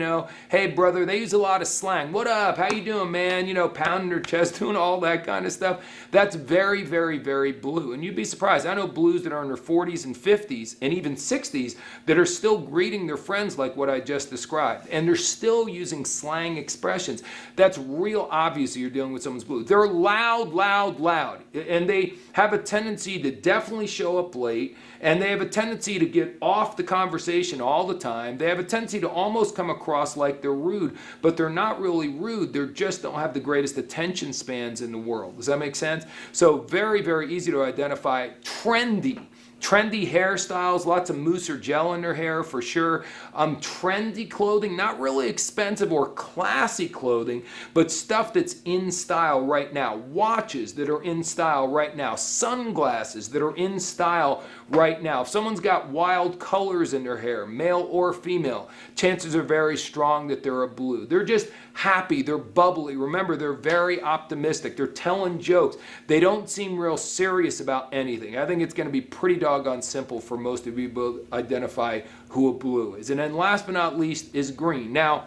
hey brother. They use a lot of slang. What up? How you doing, man? Pounding their chest, doing all that kind of stuff. That's very, very, very blue. And you'd be surprised. I know blues that are in their 40s and 50s and even 60s that are still greeting their friends like what I just described. And they're still using slang expressions. That's real obvious that you're dealing with someone's blue. They're loud, loud, loud. And they have a tendency to definitely show up late. And they have a tendency to get off the conversation all the time. They have a tendency to almost come across like they're rude, but they're not really rude. They just don't have the greatest attention spans in the world. Does that make sense? So very, very easy to identify. Trendy hairstyles, lots of mousse or gel in their hair for sure. Trendy clothing, not really expensive or classy clothing, but stuff that's in style right now. Watches that are in style right now. Sunglasses that are in style right now. If someone's got wild colors in their hair, male or female, chances are very strong that they're a blue. They're just happy, they're bubbly. Remember, they're very optimistic. They're telling jokes. They don't seem real serious about anything. I think it's going to be pretty doggone simple for most of you to identify who a blue is. And then last but not least is green. Now,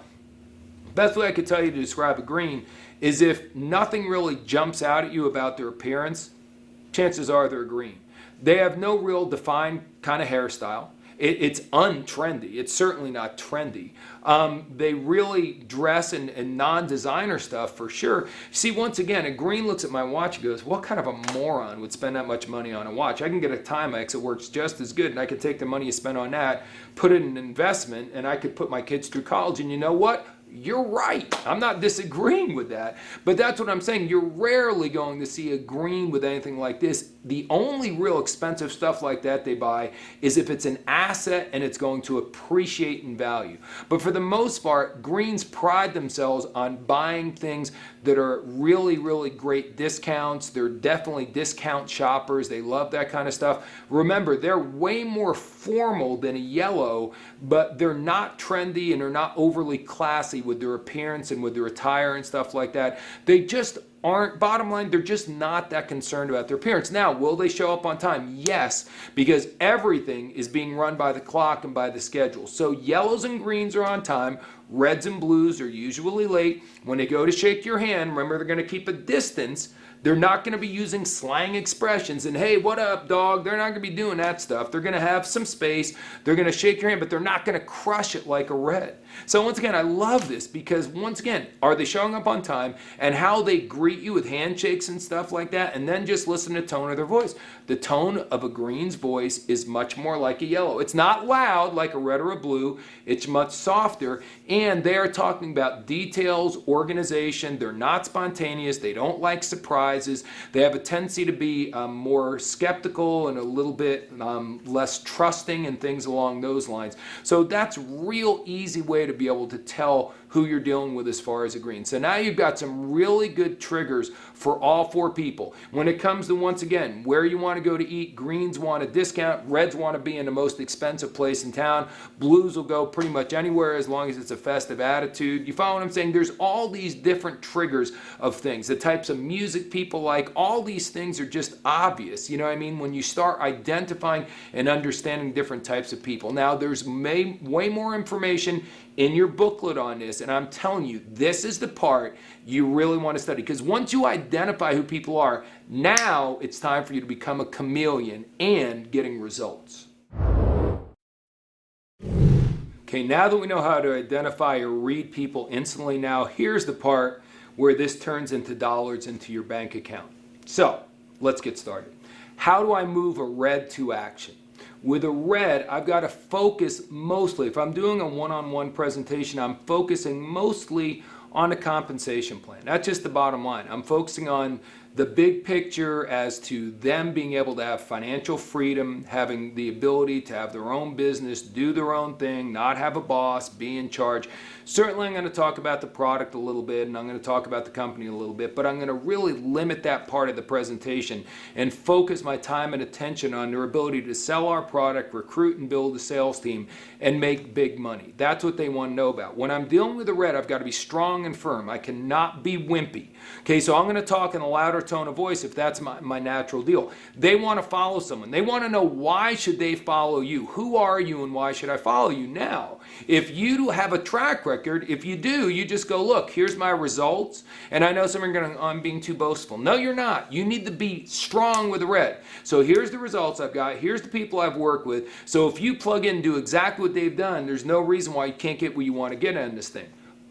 best way I could tell you to describe a green is if nothing really jumps out at you about their appearance, chances are they're green. They have no real defined kind of hairstyle. It's untrendy. It's certainly not trendy. They really dress in non-designer stuff for sure. See, once again, a green looks at my watch and goes, what kind of a moron would spend that much money on a watch? I can get a Timex that works just as good, and I can take the money you spend on that, put it in an investment, and I could put my kids through college, and you know what? You're right. I'm not disagreeing with that, but that's what I'm saying. You're rarely going to see a green with anything like this. The only real expensive stuff like that they buy is if it's an asset and it's going to appreciate in value. But for the most part, greens pride themselves on buying things that are really, really great discounts. They're definitely discount shoppers. They love that kind of stuff. Remember, they're way more formal than a yellow, but they're not trendy and they're not overly classy with their appearance and with their attire and stuff like that. They just aren't, bottom line, they're just not that concerned about their appearance. Now, will they show up on time? Yes, because everything is being run by the clock and by the schedule. So yellows and greens are on time. Reds and blues are usually late. When they go to shake your hand, remember they're going to keep a distance. They're not going to be using slang expressions and, hey, what up, dog? They're not going to be doing that stuff. They're going to have some space. They're going to shake your hand, but they're not going to crush it like a red. So once again, I love this because, once again, are they showing up on time, and how they greet you with handshakes and stuff like that, and then just listen to the tone of their voice. The tone of a green's voice is much more like a yellow. It's not loud like a red or a blue. It's much softer, and they are talking about details, organization. They're not spontaneous. They don't like surprises. They have a tendency to be more skeptical and a little bit less trusting and things along those lines. So that's real easy way to be able to tell who you're dealing with as far as a green. So now you've got some really good triggers for all four people. When it comes to, once again, where you want to go to eat, greens want a discount, reds want to be in the most expensive place in town, blues will go pretty much anywhere as long as it's a festive attitude. You follow what I'm saying? There's all these different triggers of things, the types of music people like. All these things are just obvious, you know what I mean, when you start identifying and understanding different types of people. Now, there's way more information in your booklet on this, and I'm telling you, this is the part you really want to study, because once you identify who people are, now it's time for you to become a chameleon and getting results. Okay, now that we know how to identify or read people instantly, now here's the part where this turns into dollars into your bank account. So let's get started. How do I move a red to action? With a red, I've got to focus mostly. If I'm doing a one-on-one presentation, I'm focusing mostly on a compensation plan. That's just the bottom line. I'm focusing on the big picture as to them being able to have financial freedom, having the ability to have their own business, do their own thing, not have a boss, be in charge. Certainly I'm going to talk about the product a little bit, and I'm going to talk about the company a little bit, but I'm going to really limit that part of the presentation and focus my time and attention on their ability to sell our product, recruit and build a sales team, and make big money. That's what they want to know about. When I'm dealing with a red, I've got to be strong and firm. I cannot be wimpy. Okay, so I'm going to talk in a louder tone of voice if that's my natural deal. They want to follow someone. They want to know, why should they follow you? Who are you and why should I follow you? Now, if you have a track record, if you do, you just go, look, here's my results. And I know some are going to, I'm being too boastful. No, you're not. You need to be strong with the red. So here's the results I've got. Here's the people I've worked with. So if you plug in and do exactly what they've done, there's no reason why you can't get where you want to get in this thing.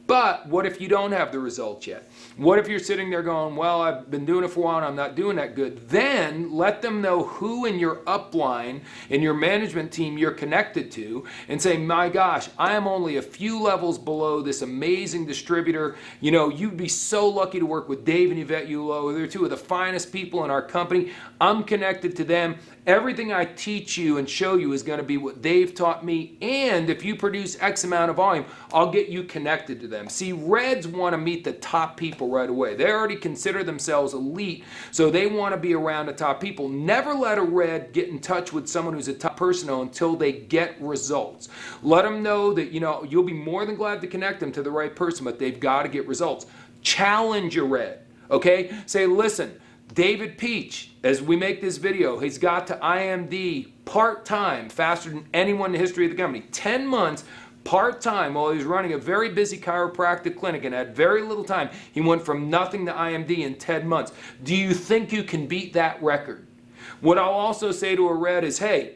But what if you don't have the results yet? What if you're sitting there going, well, I've been doing it for a while and I'm not doing that good? Then let them know who in your upline, in your management team you're connected to, and say, my gosh, I am only a few levels below this amazing distributor. You know, you'd be so lucky to work with Dave and Yvette Yulo. They're two of the finest people in our company. I'm connected to them. Everything I teach you and show you is going to be what they've taught me. And if you produce X amount of volume, I'll get you connected to them. See, Reds want to meet the top people right away. They already consider themselves elite, so they want to be around the top people. Never let a Red get in touch with someone who's a top person until they get results. Let them know that, you know, you'll be more than glad to connect them to the right person, but they've got to get results. Challenge your Red, okay? Say, listen, David Peach, as we make this video, he's got to IMD part-time, faster than anyone in the history of the company. 10 months, part-time, while he was running a very busy chiropractic clinic and had very little time. He went from nothing to IMD in 10 months. Do you think you can beat that record? What I'll also say to a Red is, hey,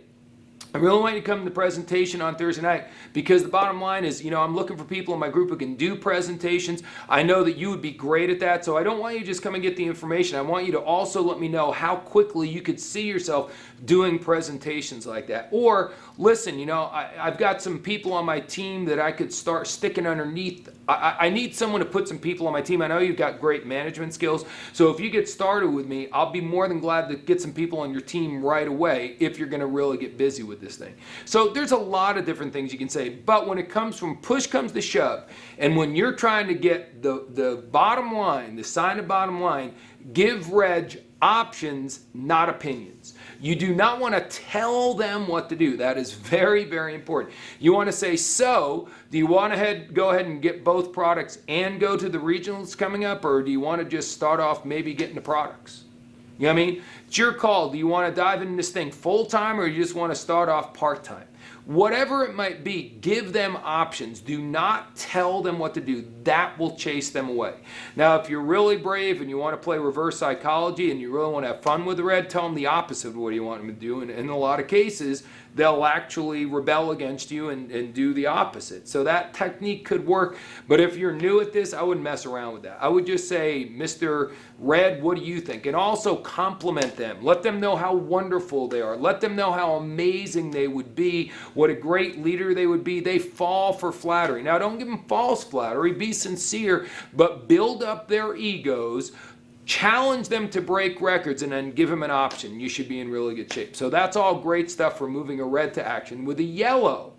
I really want you to come to the presentation on Thursday night, because the bottom line is, you know, I'm looking for people in my group who can do presentations. I know that you would be great at that, so I don't want you to just come and get the information. I want you to also let me know how quickly you could see yourself doing presentations like that. Or, listen, you know, I've got some people on my team that I could start sticking underneath. I need someone to put some people on my team. I know you've got great management skills, so if you get started with me, I'll be more than glad to get some people on your team right away if you're going to really get busy with this thing. So there's a lot of different things you can say, but when it comes from push comes to shove, and when you're trying to get the bottom line, the sign of bottom line, give Reg options, not opinions. You do not want to tell them what to do. That is very, very important. You want to say, so, do you want to go ahead and get both products and go to the regionals coming up, or do you want to just start off maybe getting the products? You know what I mean? It's your call. Do you want to dive into this thing full-time, or you just want to start off part-time? Whatever it might be, give them options. Do not tell them what to do. That will chase them away. Now, if you're really brave and you want to play reverse psychology and you really want to have fun with the Red, tell them the opposite of what you want them to do. And in a lot of cases, they'll actually rebel against you and do the opposite. So that technique could work. But if you're new at this, I wouldn't mess around with that. I would just say, Mr. Red, what do you think? And also compliment them. Let them know how wonderful they are. Let them know how amazing they would be, what a great leader they would be. They fall for flattery. Now, don't give them false flattery. Be sincere, but build up their egos. Challenge them to break records, and then give them an option. You should be in really good shape. So that's all great stuff for moving a Red to action. With a yellow,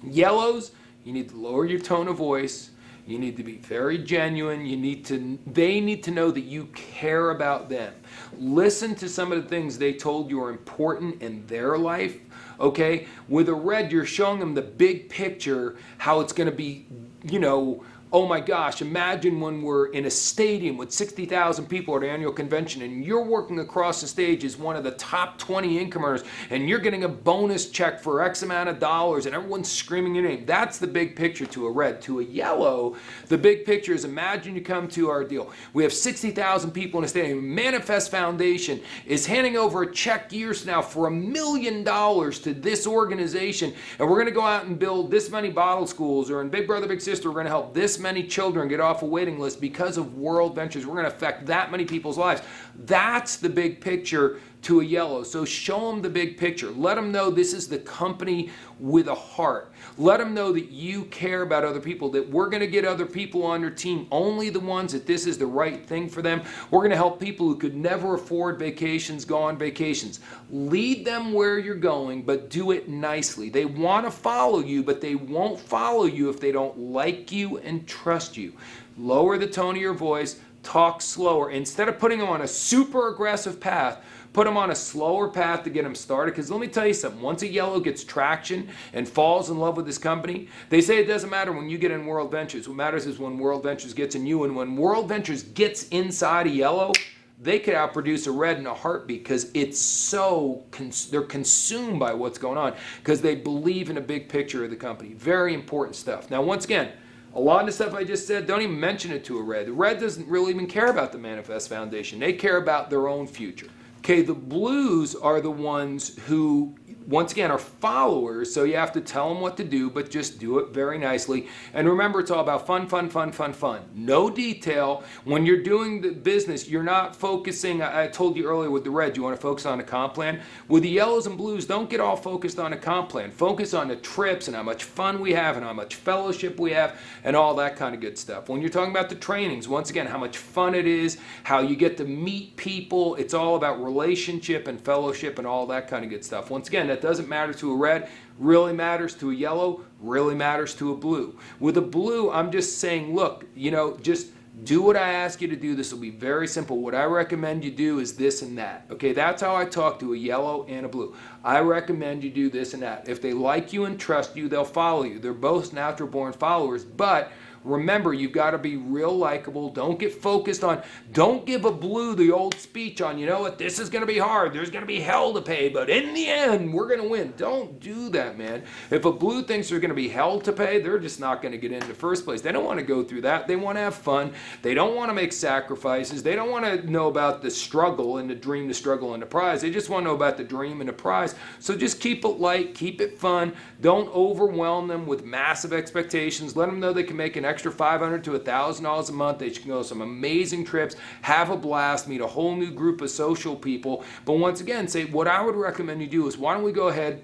yellows, you need to lower your tone of voice. You need to be very genuine. They need to know that you care about them. Listen to some of the things they told you are important in their life. Okay? With a Red, you're showing them the big picture, how it's going to be, you know, oh my gosh, imagine when we're in a stadium with 60,000 people at an annual convention and you're working across the stage as one of the top 20 income earners and you're getting a bonus check for X amount of dollars and everyone's screaming your name. That's the big picture to a Red. To a yellow, the big picture is, imagine you come to our deal. We have 60,000 people in a stadium. Manifest Foundation is handing over a check years from now for $1 million to this organization, and we're going to go out and build this many bottle schools, or in Big Brother Big Sister, we're going to help this many children get off a waiting list because of World Ventures. We're going to affect that many people's lives. That's the big picture to a yellow. So show them the big picture. Let them know this is the company with a heart. Let them know that you care about other people, that we're going to get other people on your team, only the ones that this is the right thing for them. We're going to help people who could never afford vacations go on vacations. Lead them where you're going, but do it nicely. They want to follow you, but they won't follow you if they don't like you and trust you. Lower the tone of your voice, talk slower. Instead of putting them on a super aggressive path, put them on a slower path to get them started. Because let me tell you something, once a yellow gets traction and falls in love with this company, they say it doesn't matter when you get in World Ventures. What matters is when World Ventures gets in you. And when World Ventures gets inside a yellow, they could outproduce a red in a heartbeat, because it's so, they're consumed by what's going on, because they believe in a big picture of the company. Very important stuff. Now, once again, a lot of the stuff I just said, don't even mention it to a red. The red doesn't really even care about the Manifest Foundation. They care about their own future. Okay, the blues are the ones who, once again, are followers, so you have to tell them what to do, but just do it very nicely. And remember, it's all about fun, fun, fun, fun, fun. No detail. When you're doing the business, you're not focusing, I told you earlier with the red, you want to focus on a comp plan. With the yellows and blues, don't get all focused on a comp plan. Focus on the trips and how much fun we have and how much fellowship we have and all that kind of good stuff. When you're talking about the trainings, once again, how much fun it is, how you get to meet people, it's all about relationship and fellowship and all that kind of good stuff. Once again, that doesn't matter to a red, really matters to a yellow, really matters to a blue. With a blue, I'm just saying, look, just do what I ask you to do. This will be very simple. What I recommend you do is this and that. Okay, that's how I talk to a yellow and a blue. I recommend you do this and that. If they like you and trust you, they'll follow you. They're both natural born followers, but remember, you've got to be real likable. Don't get focused on, don't give a blue the old speech on, you know what, this is going to be hard. There's going to be hell to pay, but in the end, we're going to win. Don't do that, man. If a blue thinks there's going to be hell to pay, they're just not going to get in the first place. They don't want to go through that. They want to have fun. They don't want to make sacrifices. They don't want to know about the struggle and the dream, the struggle, and the prize. They just want to know about the dream and the prize. So just keep it light, keep it fun. Don't overwhelm them with massive expectations. Let them know they can make an extra $500 to $1,000 a month. They can go on some amazing trips, have a blast, meet a whole new group of social people. But once again, say what I would recommend you do is, why don't we go ahead,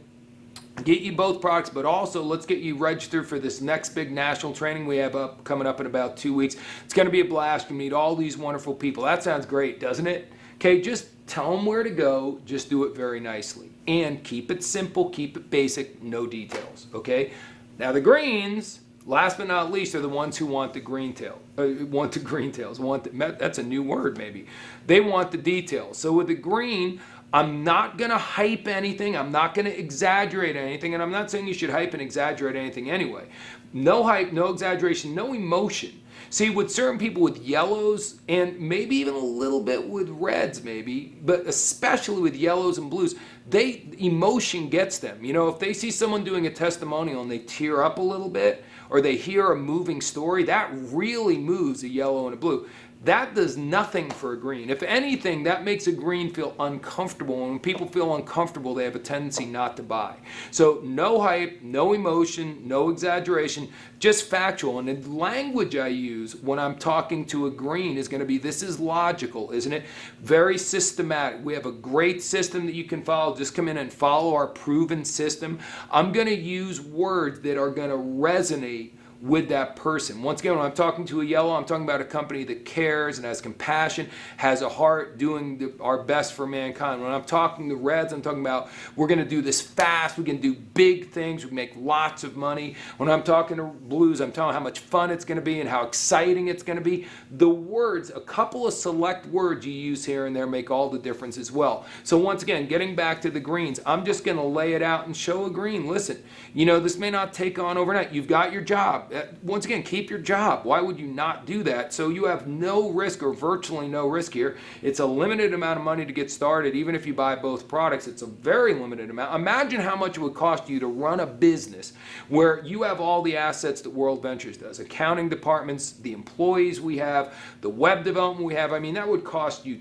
get you both products, but also let's get you registered for this next big national training we have coming up in about 2 weeks. It's going to be a blast. You meet all these wonderful people. That sounds great, doesn't it? Okay, just tell them where to go. Just do it very nicely. And keep it simple, keep it basic, no details. Okay? Now the greens, last but not least, are the ones who want the green tail. That's a new word maybe. They want the details. So with the green, I'm not going to hype anything. I'm not going to exaggerate anything. And I'm not saying you should hype and exaggerate anything anyway. No hype, no exaggeration, no emotion. See, with certain people with yellows, and maybe even a little bit with reds maybe, but especially with yellows and blues, emotion gets them. If they see someone doing a testimonial and they tear up a little bit, or they hear a moving story, that really moves a yellow and a blue. That does nothing for a green. If anything, that makes a green feel uncomfortable. And when people feel uncomfortable, they have a tendency not to buy. So no hype, no emotion, no exaggeration, just factual. And the language I use when I'm talking to a green is going to be, this is logical, isn't it? Very systematic. We have a great system that you can follow. Just come in and follow our proven system. I'm going to use words that are going to resonate with that person. Once again, when I'm talking to a yellow, I'm talking about a company that cares and has compassion, has a heart, doing our best for mankind. When I'm talking to reds, I'm talking about we're going to do this fast, we can do big things, we can make lots of money. When I'm talking to blues, I'm telling how much fun it's going to be and how exciting it's going to be. The words, a couple of select words you use here and there make all the difference as well. So once again, getting back to the greens, I'm just going to lay it out and show a green. Listen, this may not take on overnight. You've got your job. Once again, keep your job. Why would you not do that? So you have no risk, or virtually no risk here. It's a limited amount of money to get started. Even if you buy both products, it's a very limited amount. Imagine how much it would cost you to run a business where you have all the assets that World Ventures does. Accounting departments, the employees we have, the web development we have. I mean, that would cost you,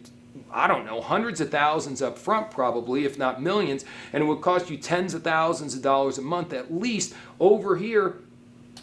I don't know, hundreds of thousands up front probably, if not millions, and it would cost you tens of thousands of dollars a month at least. Over here,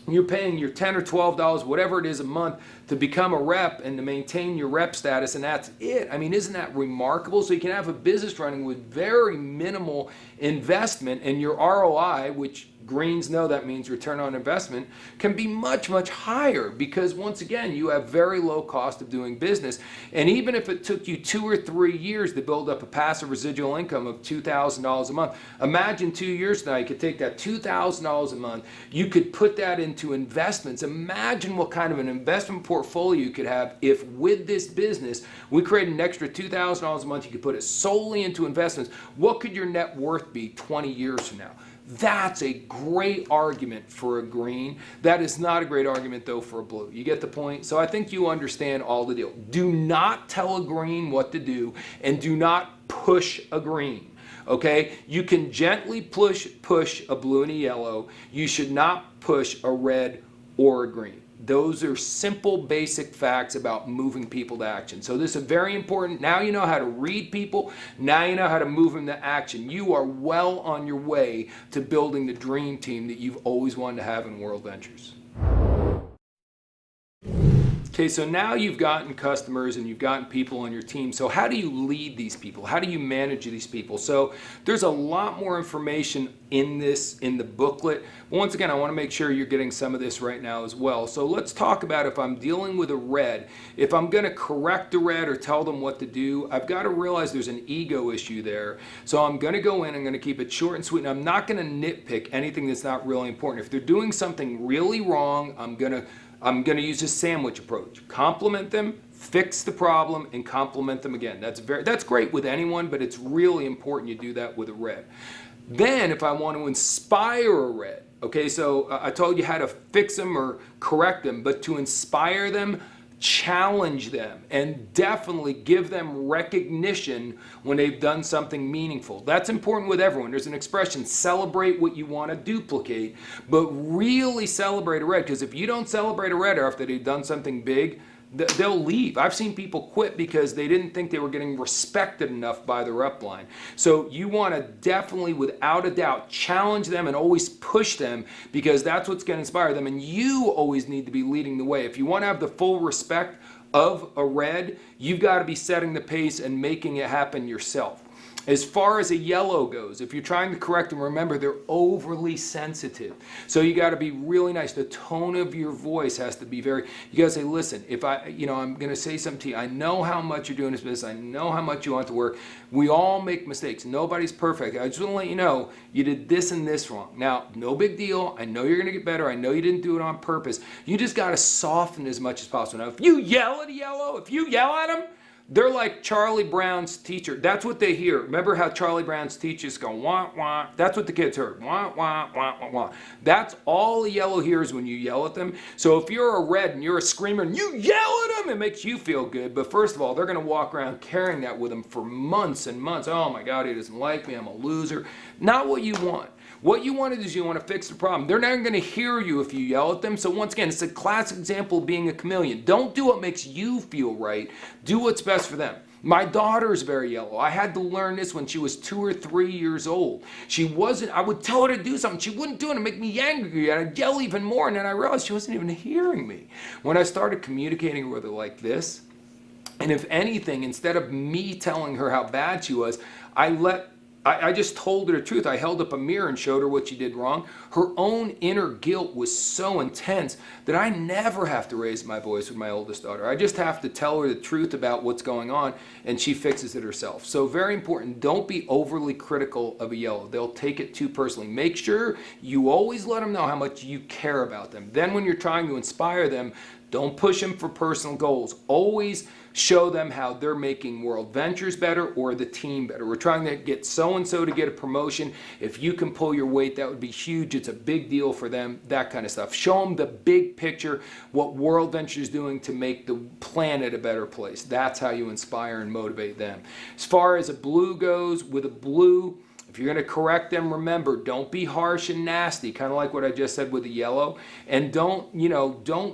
you're paying your $10 or $12, whatever it is a month, to become a rep and to maintain your rep status, and that's it. I mean, isn't that remarkable? So you can have a business running with very minimal investment, and your ROI, which Greens know that means return on investment, can be much, much higher because, once again, you have very low cost of doing business. And even if it took you 2 or 3 years to build up a passive residual income of $2,000 a month, imagine 2 years from now you could take that $2,000 a month, you could put that into investments. Imagine what kind of an investment portfolio you could have if, with this business, we created an extra $2,000 a month, you could put it solely into investments. What could your net worth be 20 years from now? That's a great argument for a green. That is not a great argument, though, for a blue. You get the point? So I think you understand all the deal. Do not tell a green what to do, and do not push a green. Okay? You can gently push a blue and a yellow. You should not push a red or a green. Those are simple, basic facts about moving people to action. So this is very important. Now you know how to read people. Now you know how to move them to action. You are well on your way to building the dream team that you've always wanted to have in World Ventures. Okay, so now you've gotten customers and you've gotten people on your team. So how do you lead these people? How do you manage these people? So there's a lot more information in the booklet. But once again, I want to make sure you're getting some of this right now as well. So let's talk about, if I'm dealing with a red, if I'm going to correct a red or tell them what to do, I've got to realize there's an ego issue there. So I'm going to go in, I'm going to keep it short and sweet, and I'm not going to nitpick anything that's not really important. If they're doing something really wrong, I'm going to use a sandwich approach. Compliment them, fix the problem, and compliment them again. That's great with anyone, but it's really important you do that with a red. Then if I want to inspire a red, okay, so I told you how to fix them or correct them, but to inspire them, challenge them, and definitely give them recognition when they've done something meaningful. That's important with everyone. There's an expression, celebrate what you want to duplicate, but really celebrate a red, because if you don't celebrate a red after they've done something big, they'll leave. I've seen people quit because they didn't think they were getting respected enough by the upline. So you want to definitely, without a doubt, challenge them and always push them, because that's what's going to inspire them. And you always need to be leading the way. If you want to have the full respect of a red, you've got to be setting the pace and making it happen yourself. As far as a yellow goes, if you're trying to correct them, remember they're overly sensitive. So you got to be really nice. The tone of your voice has to be you got to say, listen, if I'm going to say something to you, I know how much you're doing this business. I know how much you want to work. We all make mistakes. Nobody's perfect. I just want to let you know you did this and this wrong. Now, no big deal. I know you're going to get better. I know you didn't do it on purpose. You just got to soften as much as possible. Now, if you yell at a yellow, if you yell at them, they're like Charlie Brown's teacher. That's what they hear. Remember how Charlie Brown's teachers go, wah, wah. That's what the kids heard, wah, wah, wah, wah, wah. That's all the yellow hears when you yell at them. So if you're a red and you're a screamer and you yell at them, it makes you feel good. But first of all, they're going to walk around carrying that with them for months and months. Oh my God, he doesn't like me. I'm a loser. Not what you want. What you want to do is you want to fix the problem. They're not going to hear you if you yell at them. So once again, it's a classic example of being a chameleon. Don't do what makes you feel right. Do what's best for them. My daughter is very yellow. I had to learn this when she was 2 or 3 years old. I would tell her to do something. She wouldn't do it and make me angry. And I'd yell even more. And then I realized she wasn't even hearing me. When I started communicating with her like this, and if anything, instead of me telling her how bad she was, I just told her the truth. I held up a mirror and showed her what she did wrong. Her own inner guilt was so intense that I never have to raise my voice with my oldest daughter. I just have to tell her the truth about what's going on, and she fixes it herself. So very important, don't be overly critical of a yellow. They'll take it too personally. Make sure you always let them know how much you care about them. Then when you're trying to inspire them, don't push them for personal goals. Always show them how they're making World Ventures better or the team better. We're trying to get so-and-so to get a promotion. If you can pull your weight, that would be huge. It's a big deal for them, that kind of stuff. Show them the big picture, what World Ventures is doing to make the planet a better place. That's how you inspire and motivate them. As far as a blue goes, with a blue, if you're going to correct them, remember, don't be harsh and nasty, kind of like what I just said with the yellow. And don't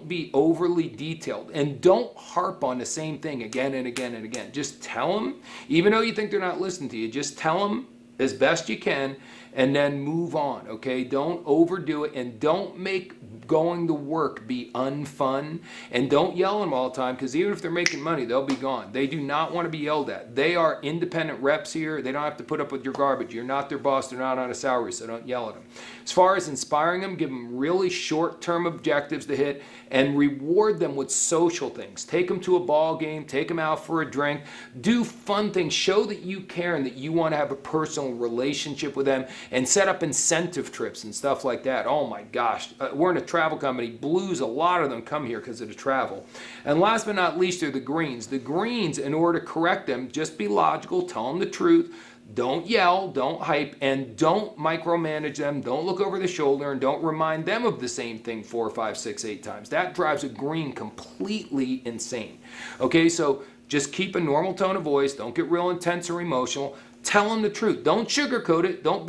be overly detailed. And don't harp on the same thing again and again and again. Just tell them, even though you think they're not listening to you, just tell them as best you can, and then move on, okay? Don't overdo it, and don't make going to work be unfun, and don't yell at them all the time, because even if they're making money, they'll be gone. They do not want to be yelled at. They are independent reps here. They don't have to put up with your garbage. You're not their boss. They're not on a salary, so don't yell at them. As far as inspiring them, give them really short-term objectives to hit, and reward them with social things. Take them to a ball game, take them out for a drink, do fun things, show that you care and that you want to have a personal relationship with them, and set up incentive trips and stuff like that. Oh my gosh, we're in a travel company. Blues, a lot of them come here because of the travel. And last but not least are the greens. The greens, in order to correct them, just be logical, tell them the truth. Don't yell, don't hype, and don't micromanage them. Don't look over the shoulder, and don't remind them of the same thing 4, 5, 6, 8 times. That drives a green completely insane. Okay, so just keep a normal tone of voice. Don't get real intense or emotional. Tell them the truth. Don't sugarcoat it. Don't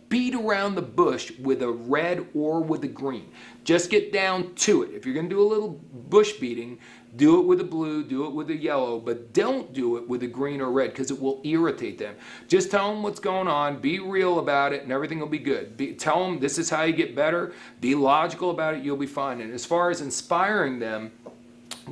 beat around the bush with a red or with a green. Just get down to it. If you're going to do a little bush beating, do it with a blue, do it with a yellow, but don't do it with a green or red, because it will irritate them. Just tell them what's going on, be real about it, and everything will be good. Tell them this is how you get better, be logical about it, you'll be fine. And as far as inspiring them,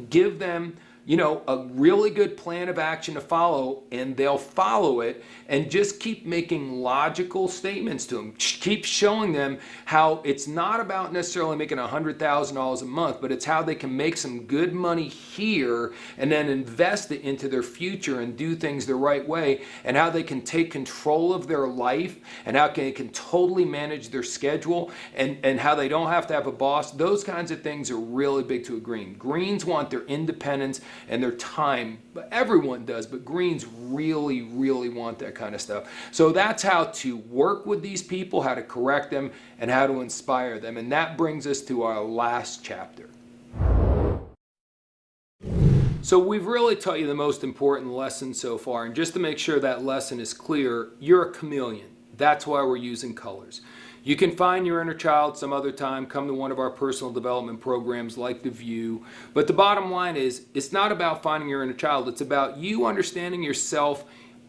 give them, you know, a really good plan of action to follow, and they'll follow it, and just keep making logical statements to them. Keep showing them how it's not about necessarily making $100,000 a month, but it's how they can make some good money here and then invest it into their future and do things the right way, and how they can take control of their life, and how they can totally manage their schedule, and how they don't have to have a boss. Those kinds of things are really big to a green. Greens want their independence and their time. Everyone does, but greens really, really want that kind of stuff. So that's how to work with these people, how to correct them, and how to inspire them. And that brings us to our last chapter. So we've really taught you the most important lesson so far, and just to make sure that lesson is clear, you're a chameleon. That's why we're using colors. You can find your inner child some other time. Come to one of our personal development programs like The View. But the bottom line is, it's not about finding your inner child. It's about you understanding yourself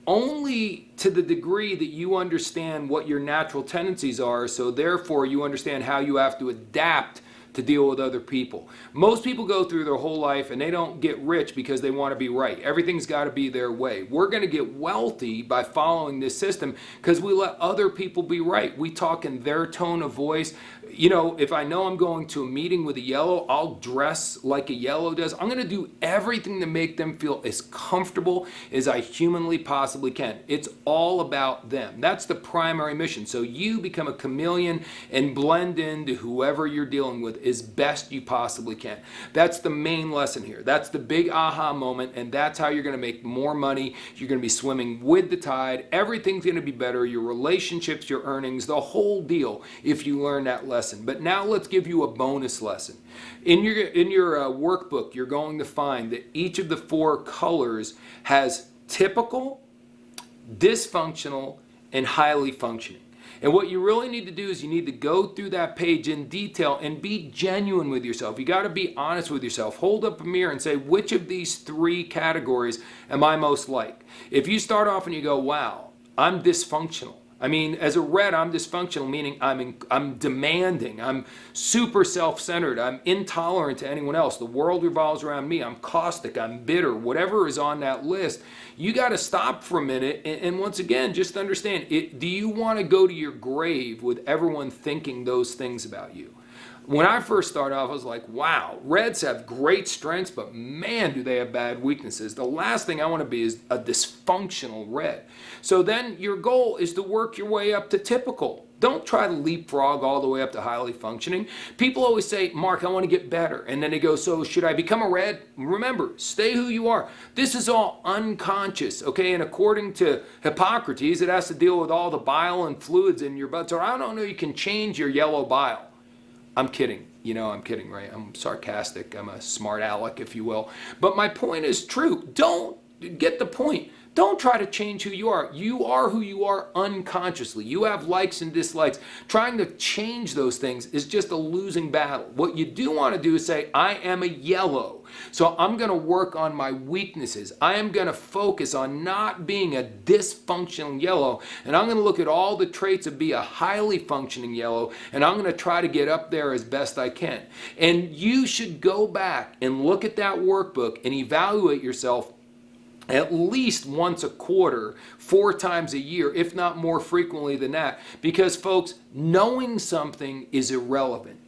only to the degree that you understand what your natural tendencies are, so therefore you understand how you have to adapt to deal with other people. Most people go through their whole life and they don't get rich because they want to be right. Everything's got to be their way. We're going to get wealthy by following this system because we let other people be right. We talk in their tone of voice. You know, if I know I'm going to a meeting with a yellow, I'll dress like a yellow does. I'm going to do everything to make them feel as comfortable as I humanly possibly can. It's all about them. That's the primary mission. So you become a chameleon and blend into whoever you're dealing with as best you possibly can. That's the main lesson here. That's the big aha moment, and that's how you're going to make more money. You're going to be swimming with the tide. Everything's going to be better. Your relationships, your earnings, the whole deal if you learn that lesson. But now let's give you a bonus lesson. In your workbook, you're going to find that each of the 4 colors has typical, dysfunctional, and highly functioning. And what you really need to do is you need to go through that page in detail and be genuine with yourself. You got to be honest with yourself. Hold up a mirror and say, which of these 3 categories am I most like? If you start off and you go, wow, I'm dysfunctional. I mean, as a red, I'm dysfunctional, meaning I'm demanding, I'm super self-centered, I'm intolerant to anyone else. The world revolves around me, I'm caustic, I'm bitter, whatever is on that list. You got to stop for a minute and once again, just understand, do you want to go to your grave with everyone thinking those things about you? When I first started off, I was like, wow, reds have great strengths, but man, do they have bad weaknesses. The last thing I want to be is a dysfunctional red. So then your goal is to work your way up to typical. Don't try to leapfrog all the way up to highly functioning. People always say, Mark, I want to get better. And then they go, so should I become a red? Remember, stay who you are. This is all unconscious, okay? And according to Hippocrates, it has to deal with all the bile and fluids in your blood. So I don't know you can change your yellow bile. I'm kidding. You know I'm kidding, right? I'm sarcastic. I'm a smart aleck, if you will. But my point is true. Don't get the point. Don't try to change who you are. You are who you are unconsciously. You have likes and dislikes. Trying to change those things is just a losing battle. What you do want to do is say, I am a yellow. So I'm going to work on my weaknesses. I am going to focus on not being a dysfunctional yellow. And I'm going to look at all the traits of be a highly functioning yellow. And I'm going to try to get up there as best I can. And you should go back and look at that workbook and evaluate yourself at least once a quarter, 4 times a year, if not more frequently than that. Because folks, knowing something is irrelevant.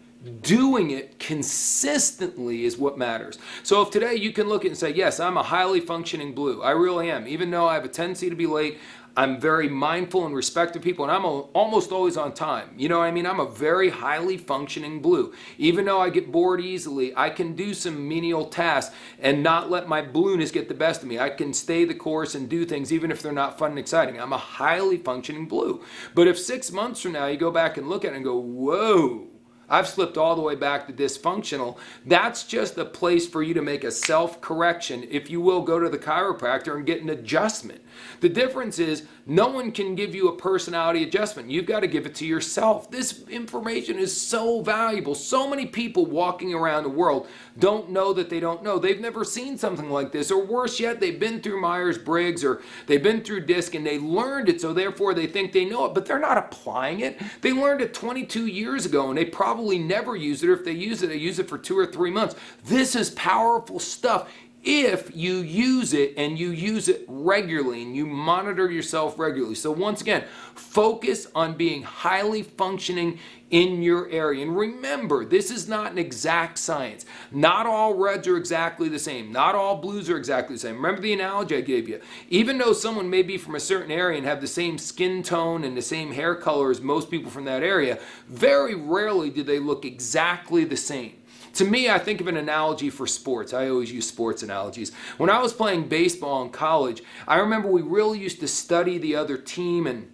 Doing it consistently is what matters. So if today you can look at it and say, yes, I'm a highly functioning blue. I really am. Even though I have a tendency to be late, I'm very mindful and respect of people, and I'm almost always on time. You know what I mean? I'm a very highly functioning blue. Even though I get bored easily, I can do some menial tasks and not let my blueness get the best of me. I can stay the course and do things even if they're not fun and exciting. I'm a highly functioning blue. But if 6 months from now you go back and look at it and go, whoa, I've slipped all the way back to dysfunctional, that's just a place for you to make a self-correction. If you will, go to the chiropractor and get an adjustment. The difference is no one can give you a personality adjustment. You've got to give it to yourself. This information is so valuable. So many people walking around the world don't know that they don't know. They've never seen something like this, or worse yet, they've been through Myers-Briggs or they've been through DISC and they learned it, so therefore they think they know it, but they're not applying it. They learned it 22 years ago and they probably never use it, or if they use it, they use it for 2 or 3 months. This is powerful stuff if you use it and you use it regularly and you monitor yourself regularly. So once again, focus on being highly functioning in your area. And remember, this is not an exact science. Not all reds are exactly the same. Not all blues are exactly the same. Remember the analogy I gave you. Even though someone may be from a certain area and have the same skin tone and the same hair color as most people from that area, very rarely do they look exactly the same. To me, I think of an analogy for sports. I always use sports analogies. When I was playing baseball in college, I remember we really used to study the other team and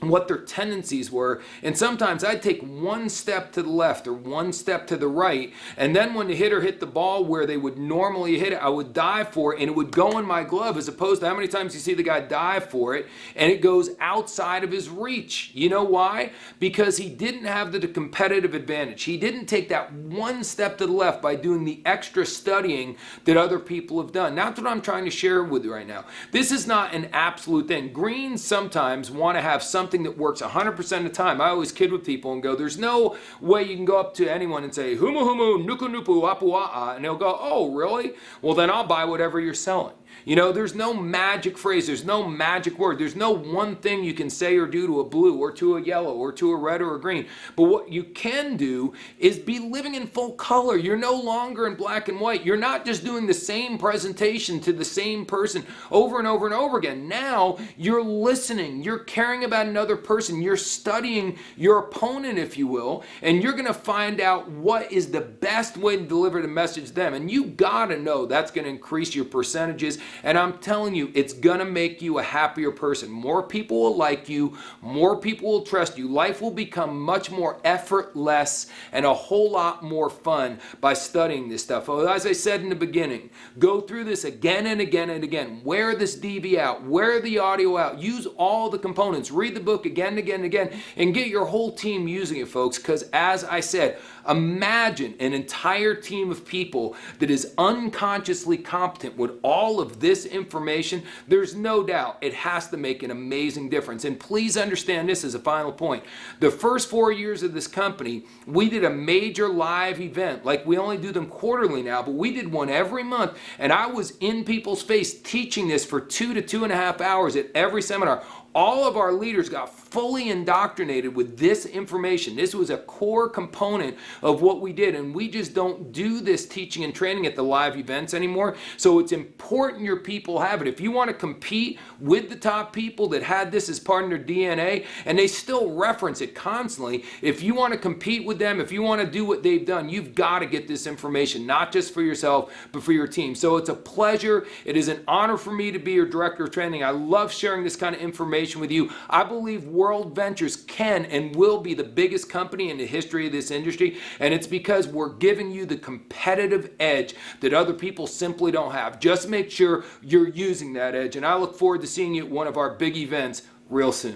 what their tendencies were, and sometimes I'd take one step to the left or one step to the right, and then when the hitter hit the ball where they would normally hit it, I would dive for it and it would go in my glove, as opposed to how many times you see the guy dive for it and it goes outside of his reach. You know why? Because he didn't have the competitive advantage. He didn't take that one step to the left by doing the extra studying that other people have done. That's what I'm trying to share with you right now. This is not an absolute thing. Greens sometimes want to have something that works 100% of the time. I always kid with people and go, there's no way you can go up to anyone and say, humu humu, nuku nupu, apu a, and they'll go, oh, really? Well, then I'll buy whatever you're selling. You know, there's no magic phrase, there's no magic word, there's no one thing you can say or do to a blue or to a yellow or to a red or a green. But what you can do is be living in full color. You're no longer in black and white. You're not just doing the same presentation to the same person over and over and over again. Now you're listening, you're caring about another person, you're studying your opponent, if you will, and you're going to find out what is the best way to deliver the message to them. And you got to know that's going to increase your percentages. And I'm telling you, it's going to make you a happier person. More people will like you. More people will trust you. Life will become much more effortless and a whole lot more fun by studying this stuff. As I said in the beginning, go through this again and again and again. Wear this DV out. Wear the audio out. Use all the components. Read the book again and again and again. And get your whole team using it, folks. Because as I said, imagine an entire team of people that is unconsciously competent with all of this information. There's no doubt it has to make an amazing difference. And please understand this as a final point. The first 4 years of this company, we did a major live event. Like, we only do them quarterly now, but we did one every month. And I was in people's face teaching this for 2 to 2.5 hours at every seminar. All of our leaders got fully indoctrinated with this information. This was a core component of what we did, and we just don't do this teaching and training at the live events anymore. So it's important your people have it. If you want to compete with the top people that had this as part of their DNA, and they still reference it constantly, if you want to compete with them, if you want to do what they've done, you've got to get this information, not just for yourself, but for your team. So it's a pleasure. It is an honor for me to be your director of training. I love sharing this kind of information conversation with you. I believe World Ventures can and will be the biggest company in the history of this industry, and it's because we're giving you the competitive edge that other people simply don't have. Just make sure you're using that edge, and I look forward to seeing you at one of our big events real soon.